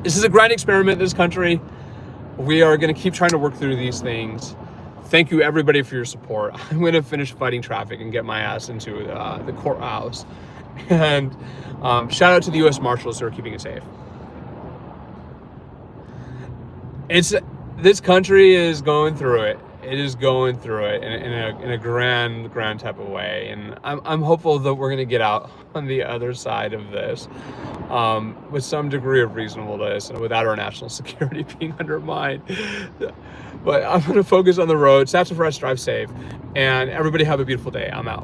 this is a grand experiment in this country. We are going to keep trying to work through these things. Thank you, everybody, for your support. I'm going to finish fighting traffic and get my ass into the courthouse. And shout out to the U.S. Marshals who are keeping it safe. This country is going through it. It is going through it in a grand type of way, and I'm hopeful that we're going to get out on the other side of this with some degree of reasonableness and without our national security being undermined. But I'm going to focus on the road. Satchel Fresh, drive safe, and everybody have a beautiful day. I'm out.